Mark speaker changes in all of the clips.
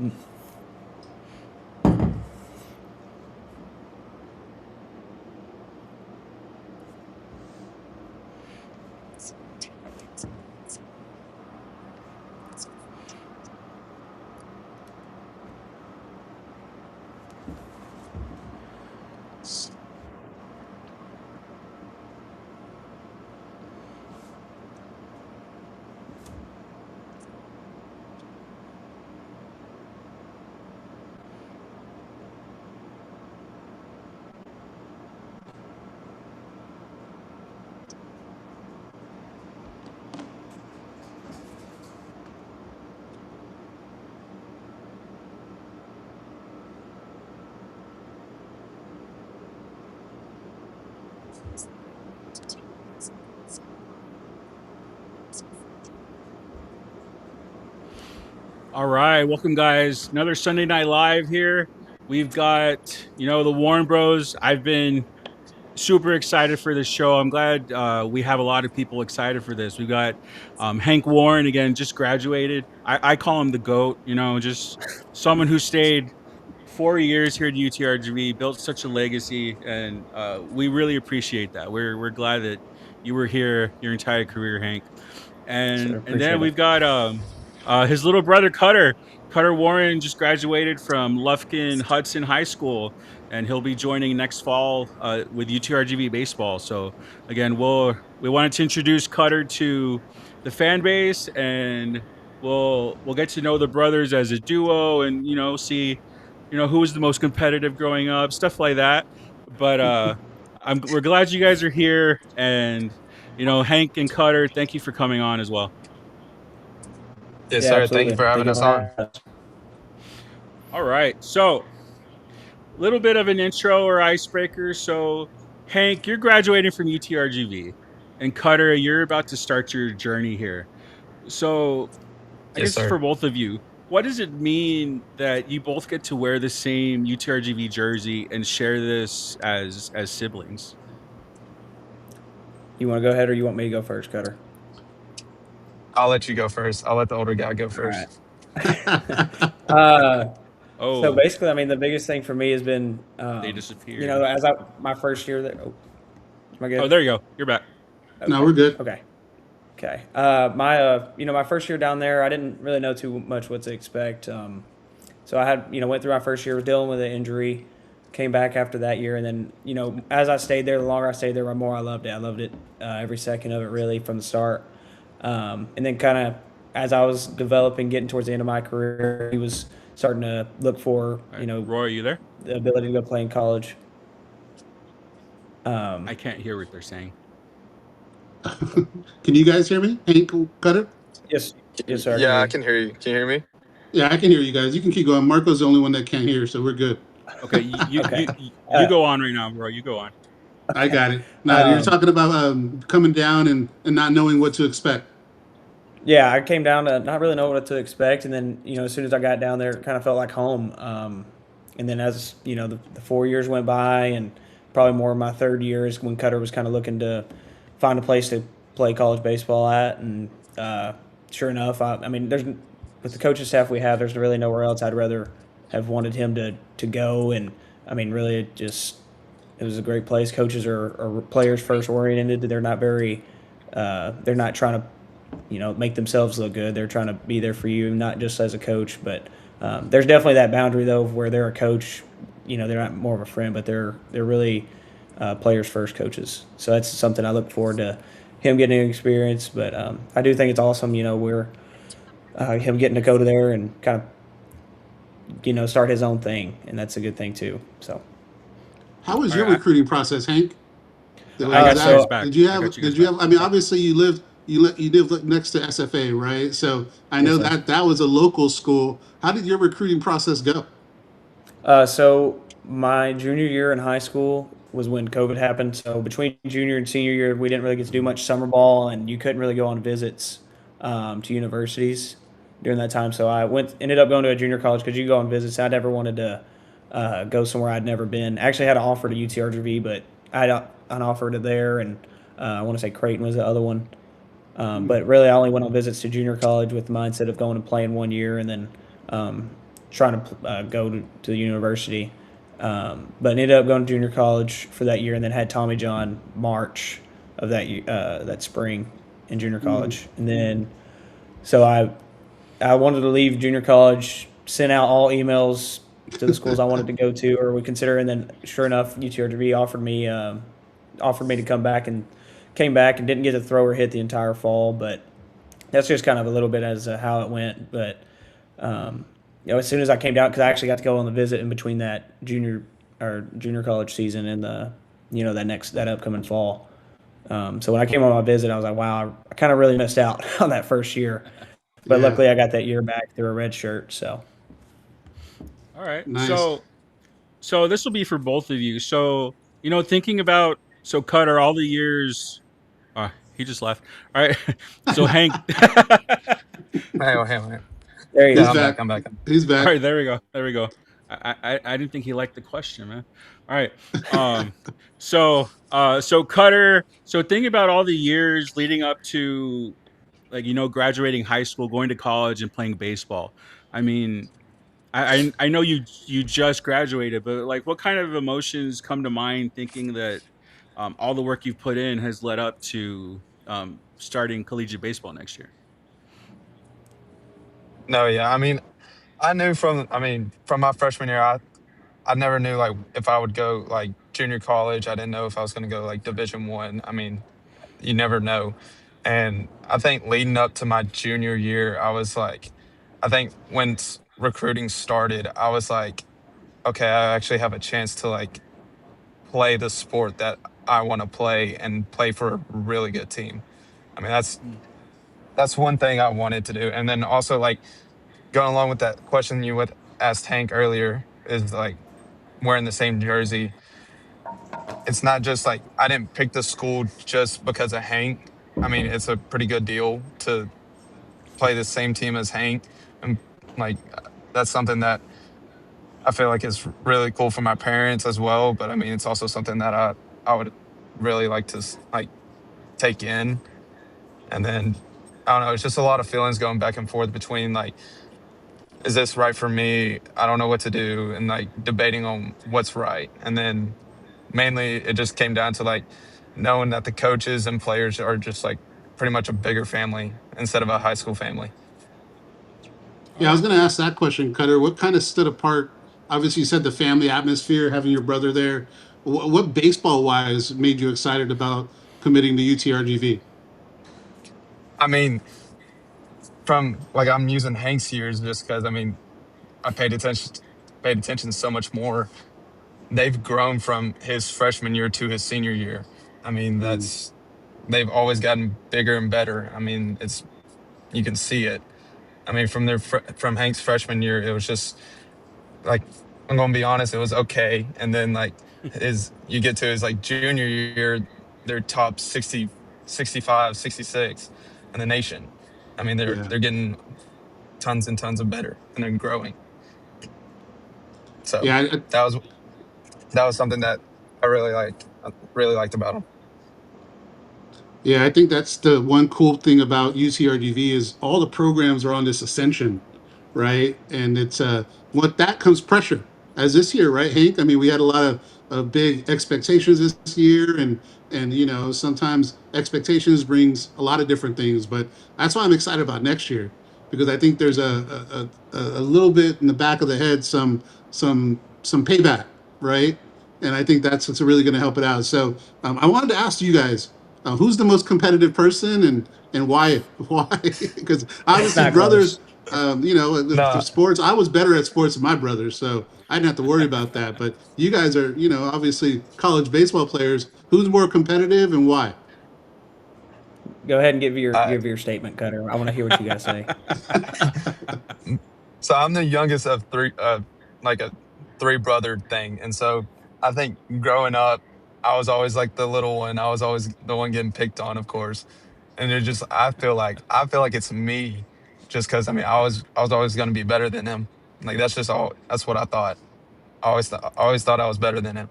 Speaker 1: Mm.
Speaker 2: All right, welcome guys. Another Sunday Night Live here. We've got, the Warren Bros. I've been super excited for this show. I'm glad we have a lot of people excited for this. We've got Hank Warren again, just graduated. I call him the GOAT. Just someone who stayed 4 years here at UTRGV, built such a legacy, and we really appreciate that. We're glad that you were here your entire career, Hank.
Speaker 1: Sure,
Speaker 2: And then
Speaker 1: appreciate it.
Speaker 2: we've got his little brother Cutter. Cutter Warren just graduated from Lufkin Hudson High School, and he'll be joining next fall with UTRGV Baseball. So again, we wanted to introduce Cutter to the fan base, and we'll get to know the brothers as a duo, and see who was the most competitive growing up, stuff like that. But we're glad you guys are here, and Hank and Cutter, thank you for coming on as well.
Speaker 3: Yes,
Speaker 1: Yeah,
Speaker 3: sir. Thank you
Speaker 1: absolutely.
Speaker 3: for
Speaker 1: Thank
Speaker 3: having
Speaker 1: you
Speaker 3: us
Speaker 1: for
Speaker 3: on.
Speaker 1: having us.
Speaker 2: All right. So, a little bit of an intro or icebreaker. So, Hank, you're graduating from UTRGV, and Cutter, you're about to start your journey here. So, I
Speaker 3: Yes,
Speaker 2: guess
Speaker 3: sir.
Speaker 2: for both of you, what does it mean that you both get to wear the same UTRGV jersey and share this as siblings?
Speaker 1: You want to go ahead or you want me to go first, Cutter?
Speaker 3: I'll let you go first. I'll let the older guy go
Speaker 1: All right.
Speaker 3: first.
Speaker 1: uh, so
Speaker 2: Oh,
Speaker 1: basically, I mean, the biggest thing for me has been,
Speaker 2: they disappeared.
Speaker 1: as my first year there. Oh, am I
Speaker 2: Oh,
Speaker 1: good?
Speaker 2: there you go. You're back.
Speaker 4: No,
Speaker 1: Okay.
Speaker 4: we're good.
Speaker 1: Okay. Okay. My first year down there, I didn't really know too much what to expect. So I had, went through my first year, was dealing with an injury, came back after that year, and then, as I stayed there, the longer I stayed there, the more I loved it. I loved it every second of it, really, from the start. And then, kind of, as I was developing, getting towards the end of my career, he was starting to look for,
Speaker 2: All right. Roy, are you there?
Speaker 1: the ability to go play in college.
Speaker 2: I can't hear what they're saying.
Speaker 4: Can you guys hear me? Hank Cutter?
Speaker 1: Yes, yes, sir. I can
Speaker 3: Yeah,
Speaker 1: hear
Speaker 3: I
Speaker 1: you.
Speaker 3: can hear you. Can you hear me?
Speaker 4: Yeah, I can hear you guys. You can keep going. Marco's the only one that can't hear, so we're good.
Speaker 2: Okay, you
Speaker 1: Okay.
Speaker 2: you you, you
Speaker 1: Uh,
Speaker 2: go on right now, Roy. You go on.
Speaker 4: I
Speaker 1: okay.
Speaker 4: got it. Now you're
Speaker 1: Um,
Speaker 4: talking about coming down and not knowing what to expect.
Speaker 1: Yeah, I came down to not really know what to expect, and then as soon as I got down there, it kind of felt like home. And then as the 4 years went by, and probably more of my third year is when Cutter was kind of looking to find a place to play college baseball at, and sure enough, I mean, there's with the coaching staff we have, there's really nowhere else I'd rather have wanted him to go, and I mean, really, it was a great place. Coaches are players first oriented. They're not trying to make themselves look good. They're trying to be there for you, not just as a coach. But there's definitely that boundary though, where they're a coach. They're not more of a friend, but they're really players first coaches. So that's something I look forward to him getting experience. But I do think it's awesome. We're him getting to go to there and kind of start his own thing, and that's a good thing too. So
Speaker 4: How was
Speaker 2: All
Speaker 4: your
Speaker 2: right,
Speaker 4: recruiting process, Hank?
Speaker 2: I
Speaker 4: Was
Speaker 2: got you guys
Speaker 4: that
Speaker 2: back.
Speaker 4: did you
Speaker 2: I
Speaker 4: have
Speaker 2: got you guys
Speaker 4: did you
Speaker 2: back.
Speaker 4: have? I mean, obviously you lived next to SFA, right? So I
Speaker 1: yes,
Speaker 4: know
Speaker 1: sir.
Speaker 4: that was a local school. How did your recruiting process go?
Speaker 1: So my junior year in high school was when COVID happened. So between junior and senior year, we didn't really get to do much summer ball, and you couldn't really go on visits to universities during that time. So ended up going to a junior college because you go on visits. I never wanted to go somewhere I'd never been. I actually had an offer to UTRGV, but I had an offer to there, and I want to say Creighton was the other one.
Speaker 4: Hmm.
Speaker 1: But really, I only went on visits to junior college with the mindset of going and playing 1 year, and then um, trying to go to the university. But ended up going to junior college for that year, and then had Tommy John March of that spring in junior college, and then so I wanted to leave junior college, sent out all emails to the schools I wanted to go to or would consider, and then sure enough, UTRGV offered me to come back, and came back and didn't get to throw or hit the entire fall, but that's just kind of a little bit as how it went. But as soon as I came down, because I actually got to go on the visit in between that junior college season and the that upcoming fall. So when I came on my visit, I was like, wow, I kind of really missed out on that first year. But
Speaker 4: Yeah.
Speaker 1: luckily, I got that year back through a red shirt. So
Speaker 2: All right.
Speaker 4: Nice.
Speaker 2: So this will be for both of you. So, thinking about, Cutter, all the years, he just left. All right. So Hank,
Speaker 3: Hang on, hang on.
Speaker 1: there you
Speaker 3: Yeah,
Speaker 4: He's
Speaker 1: go.
Speaker 4: back.
Speaker 3: I'm back.
Speaker 4: He's
Speaker 2: all
Speaker 4: back.
Speaker 2: right, there we go. There we go. I didn't think he liked the question, man. All right. So Cutter, so thinking about all the years leading up to, like, graduating high school, going to college and playing baseball. I mean, I know you just graduated, but like, what kind of emotions come to mind thinking that all the work you've put in has led up to starting collegiate baseball next year?
Speaker 3: No, yeah. I mean, from my freshman year, I never knew like if I would go like junior college. I didn't know if I was going to go like Division 1. I mean, you never know. And I think leading up to my junior year, I think when recruiting started, I was like, okay, I actually have a chance to like play the sport that I want to play and play for a really good team. I mean,
Speaker 2: Mm.
Speaker 3: that's one thing I wanted to do. And then also like going along with that question you would asked Hank earlier is like wearing the same jersey. It's not just like I didn't pick the school just because of Hank. I mean, it's a pretty good deal to play the same team as Hank, and like that's something that I feel like is really cool for my parents as well. But I mean, it's also something that I would really like to like take in, and then I don't know. It's just a lot of feelings going back and forth between like, is this right for me? I don't know what to do, and like debating on what's right, and then mainly it just came down to like knowing that the coaches and players are just like pretty much a bigger family instead of a high school family.
Speaker 2: All
Speaker 4: Yeah, I was
Speaker 2: right.
Speaker 4: going to ask that question, Cutter. What kind of stood apart? Obviously, you said the family atmosphere, having your brother there. What baseball wise made you excited about committing to UTRGV?
Speaker 3: I mean, from like I'm using Hank's years just because I mean I paid attention so much more. They've grown from his freshman year to his senior year. I mean,
Speaker 4: Mm,
Speaker 3: they've always gotten bigger and better. I mean, it's you can see it. I mean, from Hank's freshman year, it was just like I'm gonna be honest, it was okay. And then like his you get to his like junior year, they're top 60, 65, 66 in the nation. I mean,
Speaker 4: yeah.
Speaker 3: they're getting tons and tons of better and they're growing. So
Speaker 4: Yeah.
Speaker 3: that was that was something that I really liked about him.
Speaker 4: Yeah, I think that's the one cool thing about UCRGV is all the programs are on this ascension, right? And it's what that comes pressure as this year, right, Hank? I mean, we had a lot of big expectations this year, and sometimes expectations brings a lot of different things, but that's why I'm excited about next year because I think there's a little bit in the back of the head some payback, right? And I think that's what's really going to help it out. So I wanted to ask you guys who's the most competitive person and why? Why? Because
Speaker 1: It's
Speaker 4: obviously,
Speaker 1: not
Speaker 4: brothers.
Speaker 1: close.
Speaker 4: For
Speaker 3: No,
Speaker 4: sports, I was better at sports than my brothers, so I didn't have to worry about that. But you guys are, obviously college baseball players. Who's more competitive and why?
Speaker 1: Go ahead and
Speaker 3: I,
Speaker 1: give your statement, Cutter. I want to hear what you got to say.
Speaker 3: so I'm the youngest of three, like a three brother thing, and so I think growing up, I was always like the little one. I was always the one getting picked on, of course. And it just I feel like it's me, just because I mean I was always going to be better than him. Like that's just all. That's what I thought. I always thought I was better than him.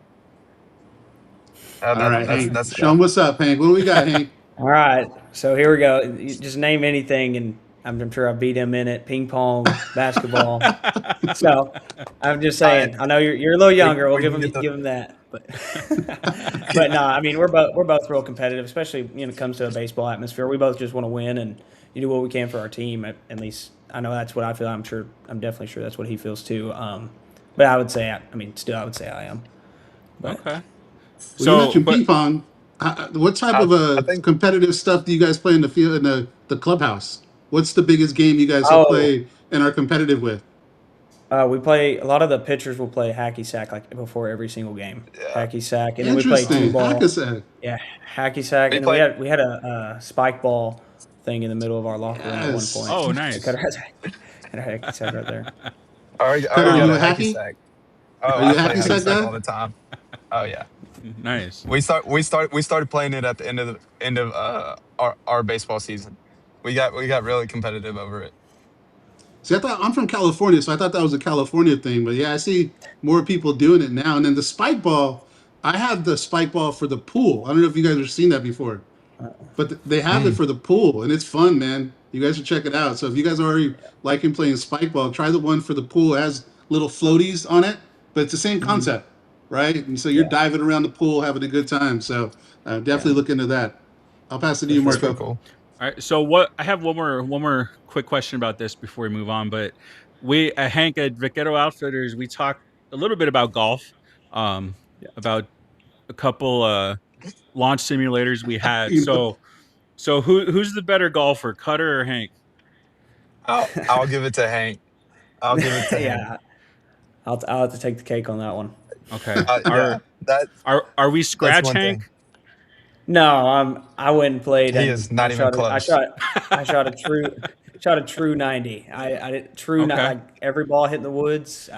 Speaker 4: All right,
Speaker 1: That's
Speaker 4: Hank.
Speaker 1: good
Speaker 4: Show
Speaker 1: stuff.
Speaker 4: him what's up, Hank. What do we got, Hank?
Speaker 1: All right, so here we go. You just name anything, and I'm sure I beat him in it, ping pong, basketball. So I'm just saying. I know you're a little younger. We'll
Speaker 3: we can get the
Speaker 1: give him that. But but no, I mean we're both real competitive, especially when it comes to a baseball atmosphere. We both just want to win and you do what we can for our team. At least I know that's what I feel. I'm definitely sure that's what he feels too. But I would say I would say I am. But
Speaker 2: Okay.
Speaker 4: Well, you
Speaker 2: So,
Speaker 4: mentioned
Speaker 2: but
Speaker 4: ping pong. What type of
Speaker 3: I think
Speaker 4: competitive stuff do you guys play in the field in the clubhouse? What's the biggest game you guys have
Speaker 1: oh,
Speaker 4: played and are competitive with?
Speaker 1: we play a lot of the pitchers will play hacky sack like before every single game.
Speaker 3: yeah.
Speaker 1: Hacky sack, and then we play two
Speaker 4: Interesting.
Speaker 1: ball.
Speaker 4: Hackasack.
Speaker 1: Yeah, hacky sack,
Speaker 3: We
Speaker 1: and then
Speaker 3: play.
Speaker 1: we had a spike ball thing in the middle of our locker room at one
Speaker 4: Yes.
Speaker 1: point.
Speaker 2: oh,
Speaker 1: So
Speaker 2: nice.
Speaker 1: Cutter has had a hacky sack right there.
Speaker 3: I
Speaker 4: Cutter, are
Speaker 3: already got
Speaker 4: you
Speaker 3: a
Speaker 4: a
Speaker 3: hacky
Speaker 4: hacky?
Speaker 3: sack.
Speaker 4: Are
Speaker 3: Oh,
Speaker 4: you
Speaker 3: I
Speaker 4: a
Speaker 3: play
Speaker 4: hacky
Speaker 3: hacky
Speaker 4: sack
Speaker 3: sack
Speaker 4: guy?
Speaker 3: all the time. Oh yeah.
Speaker 2: Nice.
Speaker 3: We started playing it at the end of our baseball season. We got really competitive over it.
Speaker 4: See, I thought I'm from California, so I thought that was a California thing. But yeah, I see more people doing it now. And then the spike ball, I have the spike ball for the pool. I don't know if you guys have seen that before, but they have it
Speaker 3: Mm,
Speaker 4: for the pool, and it's fun, man. You guys should check it out. So if you guys are already liking playing spike ball, try the one for the pool. It has little floaties on it, but it's the same
Speaker 1: Hmm.
Speaker 4: concept, right? And so you're
Speaker 1: Yeah,
Speaker 4: diving around the pool, having a good time. So
Speaker 1: yeah,
Speaker 4: definitely look into that. I'll pass it to
Speaker 1: for
Speaker 4: you,
Speaker 3: that's
Speaker 1: sure.
Speaker 3: pretty
Speaker 4: Marco.
Speaker 3: cool.
Speaker 2: All right. So what I have one more quick question about this before we move on. But we at Hank at Vaquero Outfitters, we talked a little bit about golf, um,
Speaker 1: Yeah.
Speaker 2: about a couple launch simulators we had.
Speaker 4: You know,
Speaker 2: So who's the better golfer, Cutter or Hank?
Speaker 3: I'll give it to Hank. I'll give it to Hank.
Speaker 1: Yeah, I'll have to take the cake on that one.
Speaker 2: Okay.
Speaker 3: Yeah, that
Speaker 2: Are we
Speaker 3: that's
Speaker 2: scratch
Speaker 3: one
Speaker 2: Hank?
Speaker 3: thing.
Speaker 1: No, I went and played,
Speaker 3: He
Speaker 1: and
Speaker 3: is not even close.
Speaker 1: I shot a true 90. I did
Speaker 2: Okay.
Speaker 1: like every ball hit in the woods.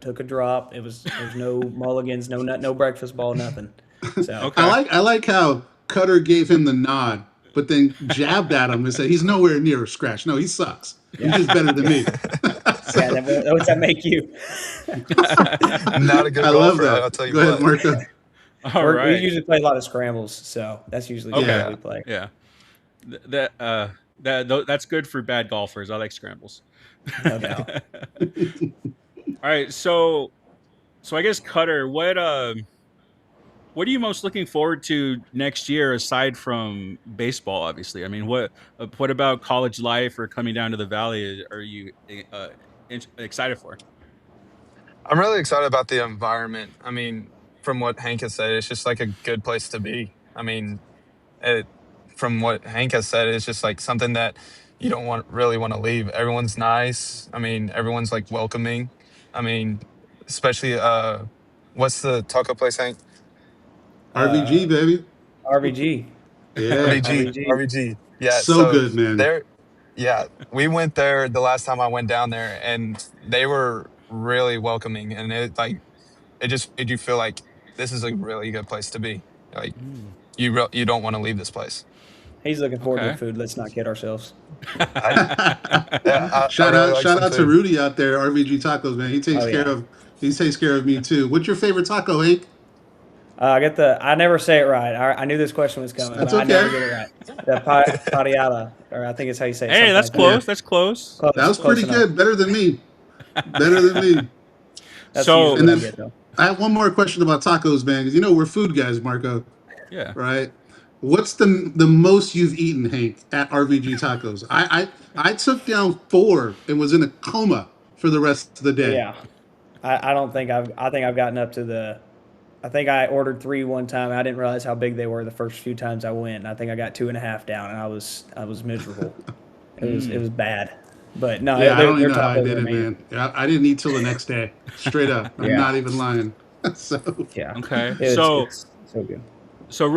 Speaker 1: Took a drop. There's no mulligans, no breakfast ball, nothing. So
Speaker 2: Okay.
Speaker 4: I like how Cutter gave him the nod, but then jabbed at him and said he's nowhere near a scratch. No, he sucks. He's
Speaker 1: yeah,
Speaker 4: just better than
Speaker 1: yeah,
Speaker 4: me.
Speaker 1: yeah.
Speaker 4: So
Speaker 1: What's that make you?
Speaker 3: Not a good
Speaker 4: I love
Speaker 3: golfer,
Speaker 4: that.
Speaker 3: I'll tell you
Speaker 4: Go ahead,
Speaker 3: what.
Speaker 4: Marco.
Speaker 2: All
Speaker 1: We
Speaker 2: right.
Speaker 1: usually play a lot of scrambles, so that's usually the way
Speaker 2: Okay.
Speaker 4: Yeah.
Speaker 1: we play.
Speaker 2: Yeah. That that's good for bad golfers. I like scrambles.
Speaker 1: No doubt.
Speaker 2: All right. So I guess Cutter, what are you most looking forward to next year aside from baseball? Obviously, I mean, what about college life or coming down to the valley are you excited for?
Speaker 3: I'm really excited about the environment. I mean, from what Hank has said, it's just like a good place to be. I mean, it, from what Hank has said, it's just like something that you don't want to leave. Everyone's nice. I mean, everyone's like welcoming. I mean, especially what's the taco place, Hank?
Speaker 1: Uh,
Speaker 4: RVG, baby.
Speaker 1: RBG,
Speaker 4: Yeah.
Speaker 3: RVG.
Speaker 1: RBG.
Speaker 3: RVG. Yeah.
Speaker 4: So
Speaker 3: So
Speaker 4: good, man.
Speaker 3: there, yeah, we went there the last time I went down there, and they were really welcoming, and it just made you feel like this is a really good place to be. Like
Speaker 2: Mm,
Speaker 3: you don't want to leave this place.
Speaker 1: He's looking forward to the
Speaker 2: okay.
Speaker 1: food. Let's not kid ourselves.
Speaker 3: I yeah, I really like
Speaker 4: Shout
Speaker 3: some
Speaker 4: out to
Speaker 3: food.
Speaker 4: Rudy out there, RVG Tacos, man.
Speaker 1: Oh yeah.
Speaker 4: He takes care of me too. What's your favorite taco, Hank?
Speaker 1: I get the. I never say it right. I knew this question was coming,
Speaker 4: That's
Speaker 1: but I never
Speaker 4: okay.
Speaker 1: get it right. The pariata, or I think it's how you say it,
Speaker 2: Hey,
Speaker 1: something
Speaker 2: that's
Speaker 1: like that.
Speaker 4: Yeah.
Speaker 2: close. That's close.
Speaker 4: That
Speaker 1: Close,
Speaker 4: was
Speaker 1: close
Speaker 4: pretty
Speaker 1: enough.
Speaker 4: good. Better than me. Better than me.
Speaker 1: That's usually
Speaker 2: So
Speaker 4: And
Speaker 1: what I
Speaker 4: then
Speaker 1: get though.
Speaker 4: I have one more question about tacos, man, because we're food guys, Marco,
Speaker 2: yeah.
Speaker 4: right? What's the most you've eaten, Hank, at RVG Tacos? I took down 4 and was in a coma for the rest of the day.
Speaker 1: Yeah, I don't think I think I've gotten up to the. I think I ordered three one time. I didn't realize how big they were the first few times I went. And I think I got two and a half down, and I was miserable. It
Speaker 2: Mm,
Speaker 1: was bad. But no,
Speaker 4: Yeah, I don't even
Speaker 1: their
Speaker 4: know how I
Speaker 1: tacos
Speaker 4: did
Speaker 1: are
Speaker 4: it,
Speaker 1: amazing.
Speaker 4: man. I didn't eat till the next day. Straight up. I'm
Speaker 1: Yeah,
Speaker 4: not even lying. So
Speaker 1: yeah.
Speaker 2: okay.
Speaker 1: It's so good.
Speaker 2: So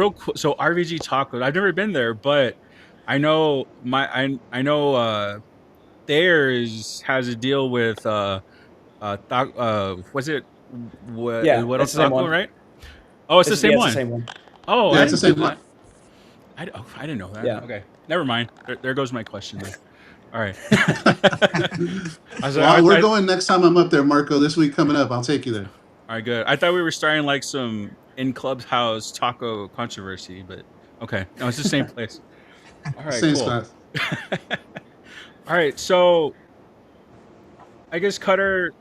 Speaker 2: RVG Tacos. I've never been there, but I know I know theirs has a deal with was it
Speaker 1: Yeah,
Speaker 2: what
Speaker 1: it's the same
Speaker 2: taco,
Speaker 1: one.
Speaker 2: right? Oh, it's the same
Speaker 1: It's the
Speaker 2: one.
Speaker 1: same one.
Speaker 2: Oh,
Speaker 4: yeah,
Speaker 2: I
Speaker 4: it's the
Speaker 2: didn't know
Speaker 4: same one.
Speaker 2: that. I didn't know that.
Speaker 1: Yeah.
Speaker 2: Okay, never mind. There goes my question then. All right. I was like,
Speaker 4: Well, we're going next time I'm up there, Marco. This week coming up, I'll take you there.
Speaker 2: all right, good. I thought we were starting like some in clubhouse taco controversy, but okay, no, it's the same place. All right,
Speaker 4: Same
Speaker 2: cool.
Speaker 4: spot.
Speaker 2: All All right, so I guess Cutter,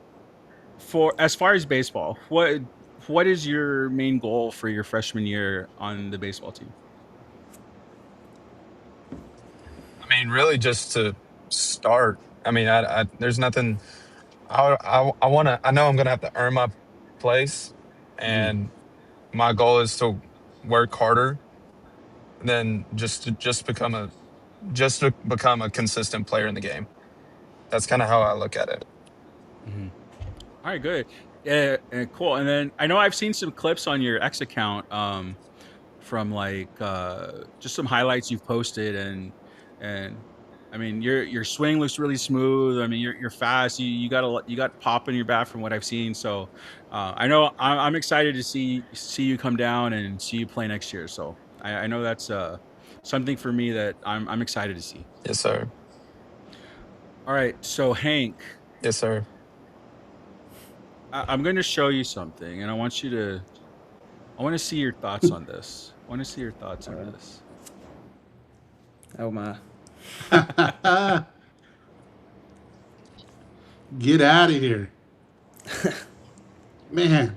Speaker 2: for as far as baseball, what is your main goal for your freshman year on the baseball team?
Speaker 3: I mean, really just to start. I mean, there's nothing. I want to. I know I'm gonna have to earn my place,
Speaker 1: Mhm.
Speaker 3: and my goal is to work harder than just to become a consistent player in the game. That's kind of how I look at it.
Speaker 2: Hmm. All right, good. Yeah, cool. And then I know I've seen some clips on your X account, from like just some highlights you've posted, and I mean your swing looks really smooth. I mean you're fast. You got pop in your bat from what I've seen. So I know I'm excited to see you come down and see you play next year. So I know that's something for me that I'm excited to see.
Speaker 3: Yes, sir.
Speaker 2: All right, so Hank,
Speaker 3: Yes, sir.
Speaker 2: I'm going to show you something, and I want to see your thoughts on this. I want to see your thoughts on this.
Speaker 1: Oh my.
Speaker 4: Get out of here, man.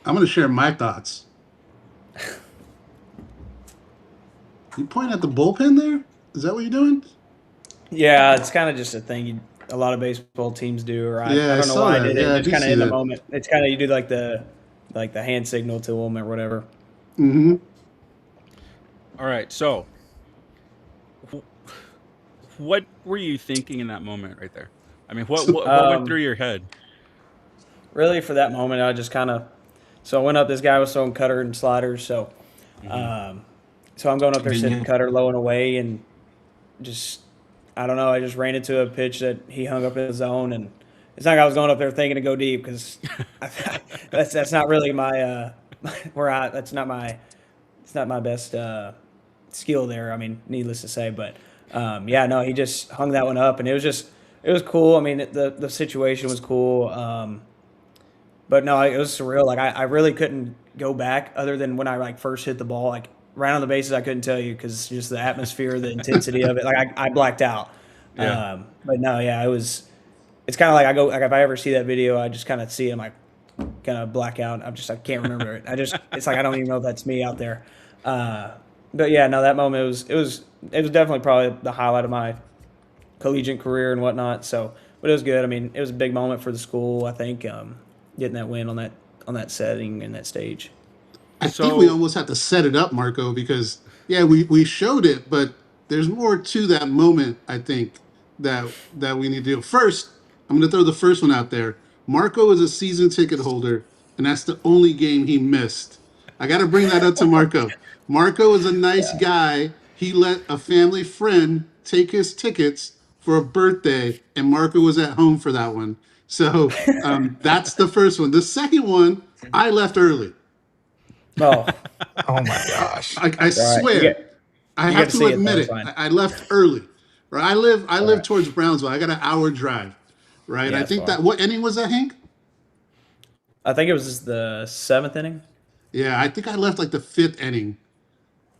Speaker 4: I'm gonna share my thoughts. You pointing at the bullpen there? Is that what you're doing?
Speaker 1: Yeah, it's kind of just a thing a lot of baseball teams do, or
Speaker 4: Yeah,
Speaker 1: I
Speaker 4: I
Speaker 1: don't know
Speaker 4: saw
Speaker 1: why I
Speaker 4: that.
Speaker 1: did it.
Speaker 4: Yeah, I
Speaker 1: Just
Speaker 4: do
Speaker 1: kind of
Speaker 4: see
Speaker 1: in the
Speaker 4: that.
Speaker 1: moment. It's kind of you do like the hand signal to them or whatever.
Speaker 4: Mm-hmm.
Speaker 2: All right, so what were you thinking in that moment right there? I mean, what went through
Speaker 1: Um,
Speaker 2: your head?
Speaker 1: Really, for that moment, I just kind of so I went up. This guy was throwing cutter and sliders,
Speaker 2: Hmm.
Speaker 1: um, so I'm going up there sitting
Speaker 3: Convenient.
Speaker 1: cutter low and away, and just I don't know. I just ran into a pitch that he hung up in his zone, and it's not like I was going up there thinking to go deep because that's not really my where I that's not my it's not my best skill there. I mean, needless to say, but yeah, no, he just hung that one up, and it was cool. I mean, the situation was cool. But no, it was surreal. Like I really couldn't go back other than when I like first hit the ball. Like right on the bases, I couldn't tell you because just the atmosphere, the intensity of it. Like I blacked out.
Speaker 2: Yeah.
Speaker 1: But no, yeah, it was. It's kind of like I go like if I ever see that video, I just kind of see him like kind of black out. I can't remember it. It's like I don't even know if that's me out there. Uh, but yeah, no, that moment it was definitely probably the highlight of my collegiate career and whatnot. So, but it was good. I mean, it was a big moment for the school. I think getting that win on that setting and that stage.
Speaker 4: I think we
Speaker 2: So
Speaker 4: almost have to set it up, Marco, because yeah, we showed it, but there's more to that moment. I think that we need to do. First, I'm going to throw the first one out there. Marco is a season ticket holder, and that's the only game he missed. I got to bring that up to Marco. Marco is a nice guy. He let a family friend take his tickets for a birthday, and Marco was at home for that one. So that's the first one. The second one, I left early.
Speaker 1: Oh,
Speaker 3: Oh my gosh.
Speaker 4: I
Speaker 1: all right.
Speaker 4: swear, I
Speaker 1: You get
Speaker 4: have
Speaker 1: to
Speaker 4: to
Speaker 1: see it though.
Speaker 4: admit
Speaker 1: It's
Speaker 4: it.
Speaker 1: fine.
Speaker 4: I left early. Right, I
Speaker 1: All
Speaker 4: live
Speaker 1: right.
Speaker 4: towards Brownsville. I got an hour drive. Right,
Speaker 1: Yeah,
Speaker 4: I
Speaker 1: it's
Speaker 4: think
Speaker 1: far.
Speaker 4: that what inning was that, Hank?
Speaker 1: I think it was the seventh inning.
Speaker 4: Yeah, I think I left like the fifth inning.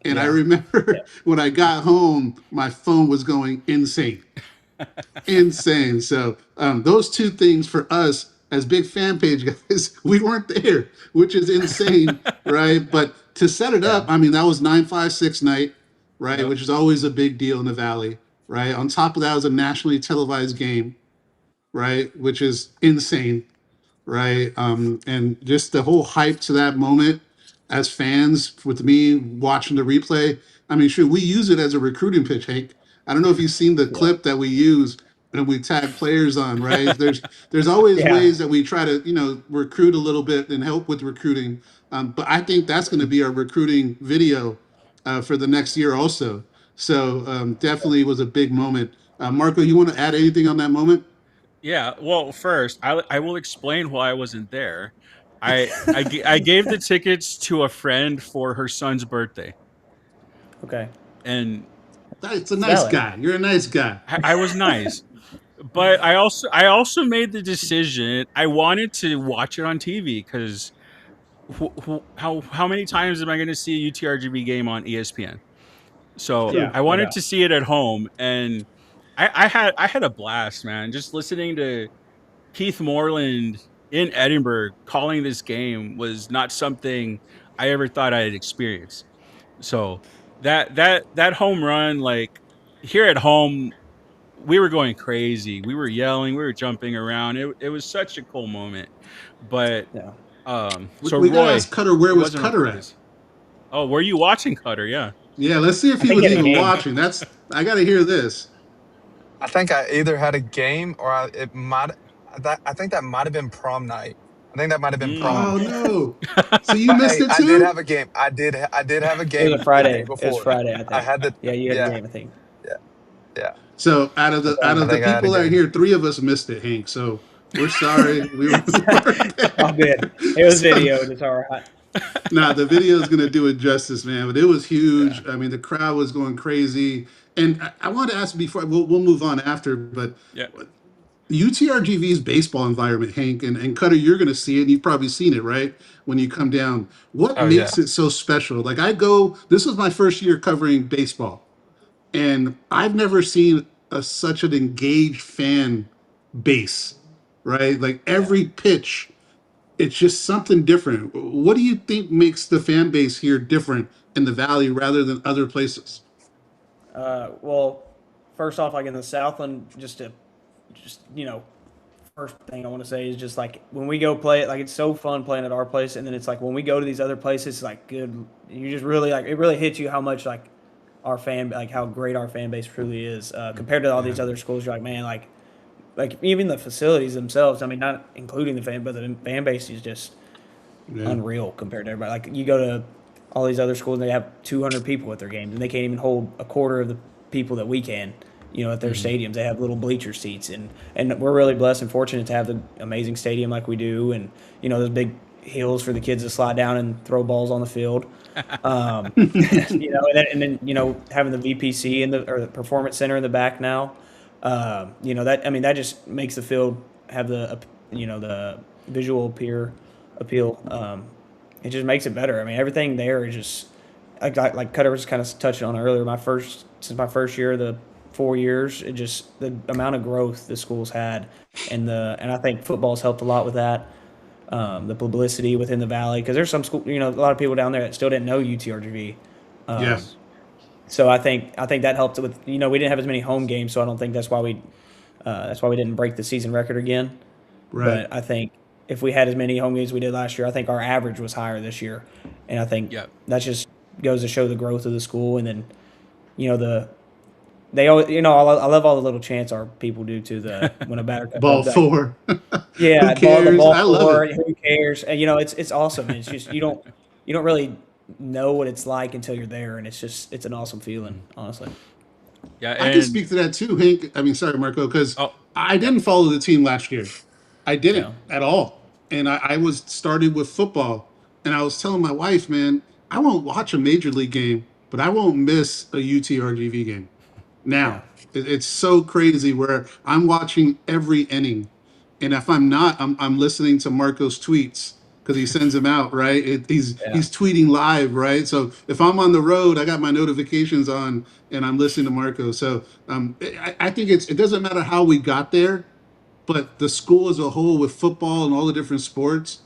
Speaker 4: And I
Speaker 1: Yeah. Yeah.
Speaker 4: remember when I got home, my phone was going insane, insane. So those two things for us as big fan page guys, we weren't there, which is insane, right? But to set it up,
Speaker 1: Yeah.
Speaker 4: I mean, that was 956 night, right?
Speaker 2: yep.
Speaker 4: Which is always a big deal in the Valley, right? On top of that was a nationally televised game, right? Which is insane, right? And just the whole hype to that moment as fans with me watching the replay. I mean, sure, we use it as a recruiting pitch, Hank. I don't know if you've seen the
Speaker 1: Yeah.
Speaker 4: clip that we use and we tag players on, right? There's always
Speaker 1: Yeah.
Speaker 4: ways that we try to, recruit a little bit and help with recruiting. But I think that's going to be our recruiting video for the next year also. So definitely was a big moment. Marco, you want to add anything on that moment?
Speaker 2: Yeah. Well, first, I will explain why I wasn't there. I gave the tickets to a friend for her son's birthday,
Speaker 1: Okay.
Speaker 2: and
Speaker 4: That's a
Speaker 1: It's
Speaker 4: nice
Speaker 1: valid.
Speaker 4: guy. You're a nice guy.
Speaker 2: I was nice. But I also made the decision. I wanted to watch it on TV because how many times am I going to see a UTRGV game on ESPN? So
Speaker 1: Yeah,
Speaker 2: I
Speaker 1: no
Speaker 2: wanted
Speaker 1: doubt.
Speaker 2: to see it at home, and I had a blast, man. Just listening to Keith Moreland in Edinburgh calling this game was not something I ever thought I'd experience. So that home run, like here at home, we were going crazy. We were yelling, we were jumping around. It was such a cool moment. But
Speaker 1: Yeah.
Speaker 2: so
Speaker 4: We gotta
Speaker 2: Roy,
Speaker 4: ask Cutter, where
Speaker 2: it
Speaker 4: was
Speaker 2: wasn't on
Speaker 4: Cutter at?
Speaker 2: purpose. Oh, were you watching Cutter? Yeah.
Speaker 4: Yeah, let's see if
Speaker 1: I
Speaker 4: he
Speaker 1: think
Speaker 4: was
Speaker 1: he had a
Speaker 4: even
Speaker 1: game.
Speaker 4: watching. I got to hear this.
Speaker 3: I think I either had a game or it might. I think that might have been prom night. I think that might have been
Speaker 2: Mm.
Speaker 3: prom.
Speaker 4: Oh no! So you
Speaker 3: But
Speaker 4: missed
Speaker 3: hey,
Speaker 4: it
Speaker 3: I did
Speaker 4: too?
Speaker 3: have a game. I did have a
Speaker 1: It was a
Speaker 3: game the day
Speaker 1: Friday. It was
Speaker 3: before.
Speaker 1: Friday, I
Speaker 3: I
Speaker 1: think.
Speaker 3: had the
Speaker 1: Yeah, you had a
Speaker 3: yeah
Speaker 1: game, I think.
Speaker 3: yeah yeah.
Speaker 4: So
Speaker 1: That's
Speaker 4: out
Speaker 3: I
Speaker 4: of the
Speaker 3: think I had a
Speaker 4: people that are
Speaker 3: game.
Speaker 4: here, three of us missed it, Hank. So we're sorry. We weren't
Speaker 1: all
Speaker 4: there.
Speaker 1: good. It was
Speaker 4: So
Speaker 1: videoed. It's all right.
Speaker 4: nah, the video is gonna do it justice, man. But it was
Speaker 2: Yeah.
Speaker 4: huge. I mean, the crowd was going crazy. And I wanted to ask before we'll move on after, but
Speaker 2: Yeah.
Speaker 4: UTRGV's baseball environment, Hank, and Cutter, you're going to see it. And you've probably seen it, right? When you come down, what
Speaker 3: Oh yeah.
Speaker 4: makes it so special? Like this was my first year covering baseball, and I've never seen such an engaged fan base, right? Like
Speaker 1: Yeah.
Speaker 4: every pitch, it's just something different. What do you think makes the fan base here different in the Valley rather than other places?
Speaker 1: Well, first off, like in the Southland, just first thing I want to say is just like when we go play it, like it's so fun playing at our place, and then it's like when we go to these other places, it's like good. You just really like it. Really hits you how much like like how great our fan base truly is compared to all
Speaker 4: Yeah,
Speaker 1: these other schools. You're like, man, like even the facilities themselves. I mean, not including the fan, but the fan base is just
Speaker 4: yeah,
Speaker 1: unreal compared to everybody. Like you go to all these other schools, and they have 200 people at their games, and they can't even hold a quarter of the people that we can. At their stadiums, they have little bleacher seats, and we're really blessed and fortunate to have the amazing stadium like we do, and those big hills for the kids to slide down and throw balls on the field. And then having the VPC or the performance center in the back now. That just makes the field have the visual appeal. It just makes it better. I mean, everything there is just like Cutter was kind of touching on earlier. Since my first year, the 4 years, it just the amount of growth the school's had, and I think football's helped a lot with that. The publicity within the valley, because there's some school, a lot of people down there that still didn't know UTRGV.
Speaker 4: yeah,
Speaker 1: Um, so I think that helped with we didn't have as many home games, so I don't think that's why we didn't break the season record again.
Speaker 4: right.
Speaker 1: But I think if we had as many home games we did last year, I think our average was higher this year, and I think
Speaker 2: Yeah.
Speaker 1: that just goes to show the growth of the school. And then the they always I love all the little chants our people do to the when a batter comes
Speaker 4: Ball
Speaker 1: up like
Speaker 4: four. Who
Speaker 1: yeah the
Speaker 4: cares?
Speaker 1: ball
Speaker 4: I love
Speaker 1: four,
Speaker 4: it.
Speaker 1: who cares, and it's awesome. It's just you don't really know what it's like until you're there, and it's an awesome feeling, honestly.
Speaker 2: Yeah.
Speaker 4: I can
Speaker 2: And
Speaker 4: speak to that too, Hank. I mean, sorry, Marco, because
Speaker 2: oh,
Speaker 4: I
Speaker 2: yeah.
Speaker 4: didn't follow the team last year. I didn't
Speaker 1: Yeah,
Speaker 4: at all. And I was started with football. And I was telling my wife, man, I won't watch a major league game, but I won't miss a UTRGV game.
Speaker 1: yeah,
Speaker 4: Now, it's so crazy where I'm watching every inning. And if I'm not, I'm listening to Marco's tweets because he sends them out, right?
Speaker 1: yeah.
Speaker 4: He's tweeting live, right? So if I'm on the road, I got my notifications on and I'm listening to Marco. So I think it doesn't matter how we got there, but the school as a whole with football and all the different sports,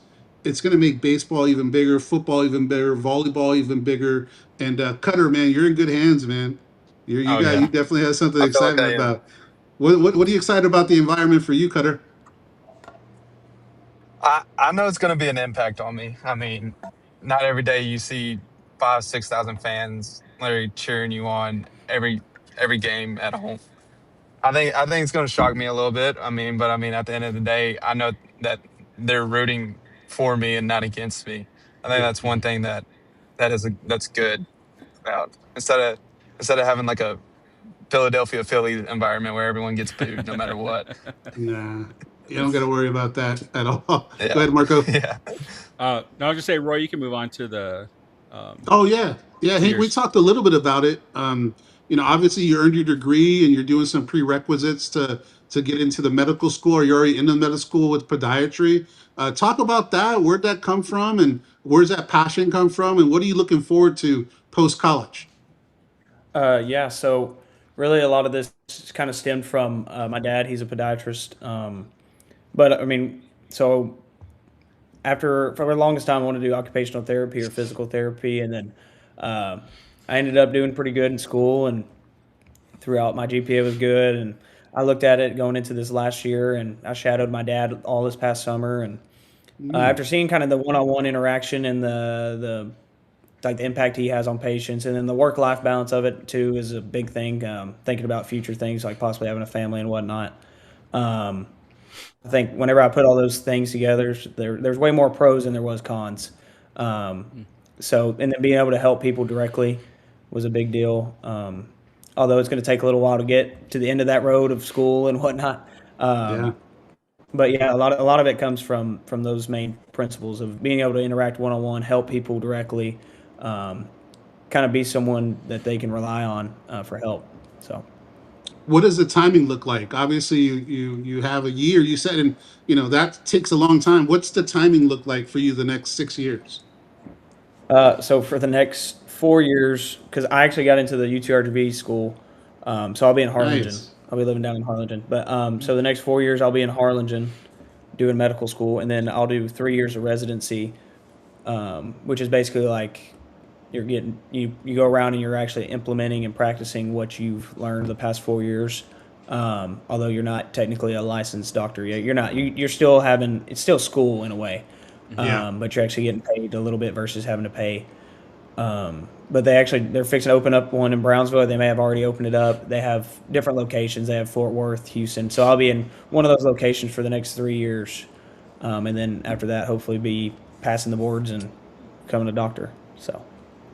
Speaker 4: it's going to make baseball even bigger, football even bigger, volleyball even bigger. And Cutter, man, you're in good hands, man.
Speaker 3: Oh
Speaker 4: You
Speaker 3: yeah.
Speaker 4: definitely have something
Speaker 3: I feel like
Speaker 4: excited
Speaker 3: I am.
Speaker 4: about. What are you excited about the environment for you, Cutter?
Speaker 3: I know it's going to be an impact on me. I mean, not every day you see 5, 6,000 fans literally cheering you on every game at home. I think it's going to shock me a little bit. I mean, but I mean, at the end of the day, I know that they're rooting for me and not against me. I think
Speaker 4: Yeah.
Speaker 3: that's one thing that's good about instead of having like a Philadelphia Philly environment where everyone gets booed no matter what.
Speaker 4: Nah, you don't got to worry about that at all. Go
Speaker 3: Yeah,
Speaker 4: ahead, Marco.
Speaker 3: yeah.
Speaker 2: No, I'll just say, Roy, you can move on to the
Speaker 4: Oh yeah, yeah.
Speaker 2: to
Speaker 4: Hank,
Speaker 2: your
Speaker 4: we talked a little bit about it. Obviously you earned your degree and you're doing some prerequisites to get into the medical school, or you're already in the medical school with podiatry. Talk about that. Where'd that come from, and where's that passion come from, and what are you looking forward to post college?
Speaker 1: Yeah, so really a lot of this kind of stemmed from my dad. He's a podiatrist. But I mean, so after for the longest time, I wanted to do occupational therapy or physical therapy, and then uh, I ended up doing pretty good in school, and throughout my GPA was good, and I looked at it going into this last year, and I shadowed my dad all this past summer, and
Speaker 4: Mm,
Speaker 1: after seeing kind of the one-on-one interaction and the like the impact he has on patients, and then the work-life balance of it too is a big thing. Thinking about future things like possibly having a family and whatnot. Um, I think whenever I put all those things together, there's way more pros than there was cons. Um,
Speaker 2: Mm.
Speaker 1: so, and then being able to help people directly was a big deal. Although it's going to take a little while to get to the end of that road of school and whatnot.
Speaker 4: yeah.
Speaker 1: But yeah, a lot of it comes from those main principles of being able to interact one on one, help people directly, um, kind of be someone that they can rely on for help. So.
Speaker 4: What does the timing look like? Obviously, you have a year. You said, and that takes a long time. What's the timing look like for you the next 6 years?
Speaker 1: So for the next 4 years, because I actually got into the UTRGV school, so I'll be in Harlingen.
Speaker 4: Nice.
Speaker 1: I'll be living down in Harlingen. But so the next 4 years, I'll be in Harlingen doing medical school, and then I'll do 3 years of residency, which is basically like you go around and you're actually implementing and practicing what you've learned the past 4 years. Although you're not technically a licensed doctor yet, you're not. You're still having it's still school in a way,
Speaker 4: Yeah.
Speaker 1: but you're actually getting paid a little bit versus having to pay. But they're fixing to open up one in Brownsville. They may have already opened it up. They have different locations. They have Fort Worth, Houston. So I'll be in one of those locations for the next 3 years, and then after that, hopefully, be passing the boards and becoming a doctor. So